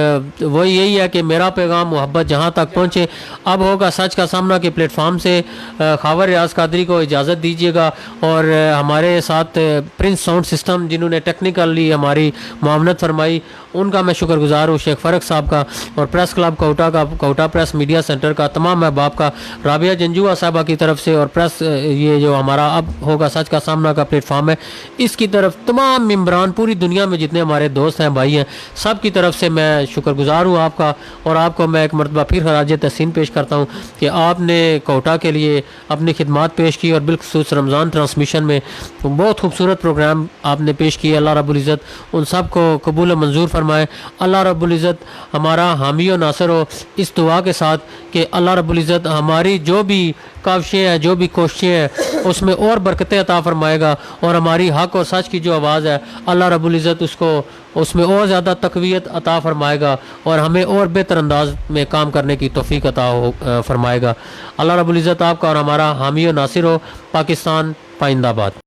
वही यही है कि मेरा पैगाम मोहब्बत जहाँ तक पहुँचे। अब होगा सच का सामना के प्लेटफार्म से खावर रियाज कादरी को इजाज़त दीजिएगा। और हमारे साथ प्रिंस साउंड सिस्टम जिन्होंने टेक्निकली हमारी मुआवनत फरमाई, उनका मैं शुक्रगुजार हूँ, शेख फ़रक साहब का, और प्रेस क्लब कोटा का, कोटा प्रेस मीडिया सेंटर का, तमाम अहबाब का, राबिया जंजुआ साहबा की तरफ से, और प्रेस ये जो हमारा अब होगा सच का सामना का प्लेटफार्म है, इसकी तरफ तमाम मेम्बरान पूरी दुनिया में जितने हमारे दोस्त हैं, भाई हैं, सब की तरफ से मैं शुक्रगुजार हूँ आपका। और आपको मैं एक मरतबा फिर खराज तहसीन पेश करता हूँ कि आपने कोटा के लिए अपनी खिदमात पेश की, और बिलखसूस रमज़ान ट्रांसमिशन में बहुत खूबसूरत प्रोग्राम आपने पेश किया। अल्लाह रब्बुल इज़्ज़त उन सब को कबूल मंजूर फरमाए। अल्लाह रब्बुल इज़्ज़त हमारा हामी और नासिर हो इस दुआ के साथ कि अल्लाह रब्बुल इज़्ज़त हमारी जो भी काविशें हैं, जो भी कोशिशें हैं, उसमें और बरकतें अता फरमाएगा और हमारी हक़ और सच की जो आवाज़ है अल्लाह रब्बुल इज़्ज़त उसको उसमें और ज़्यादा तक़वियत अता फरमाएगा और हमें और बेहतर अंदाज में काम करने की तौफ़ीक अता फरमाएगा। अल्लाह रब्बुल इज़्ज़त आपका और हमारा हामी और नासिर हो। पाकिस्तान पाइंदाबाद।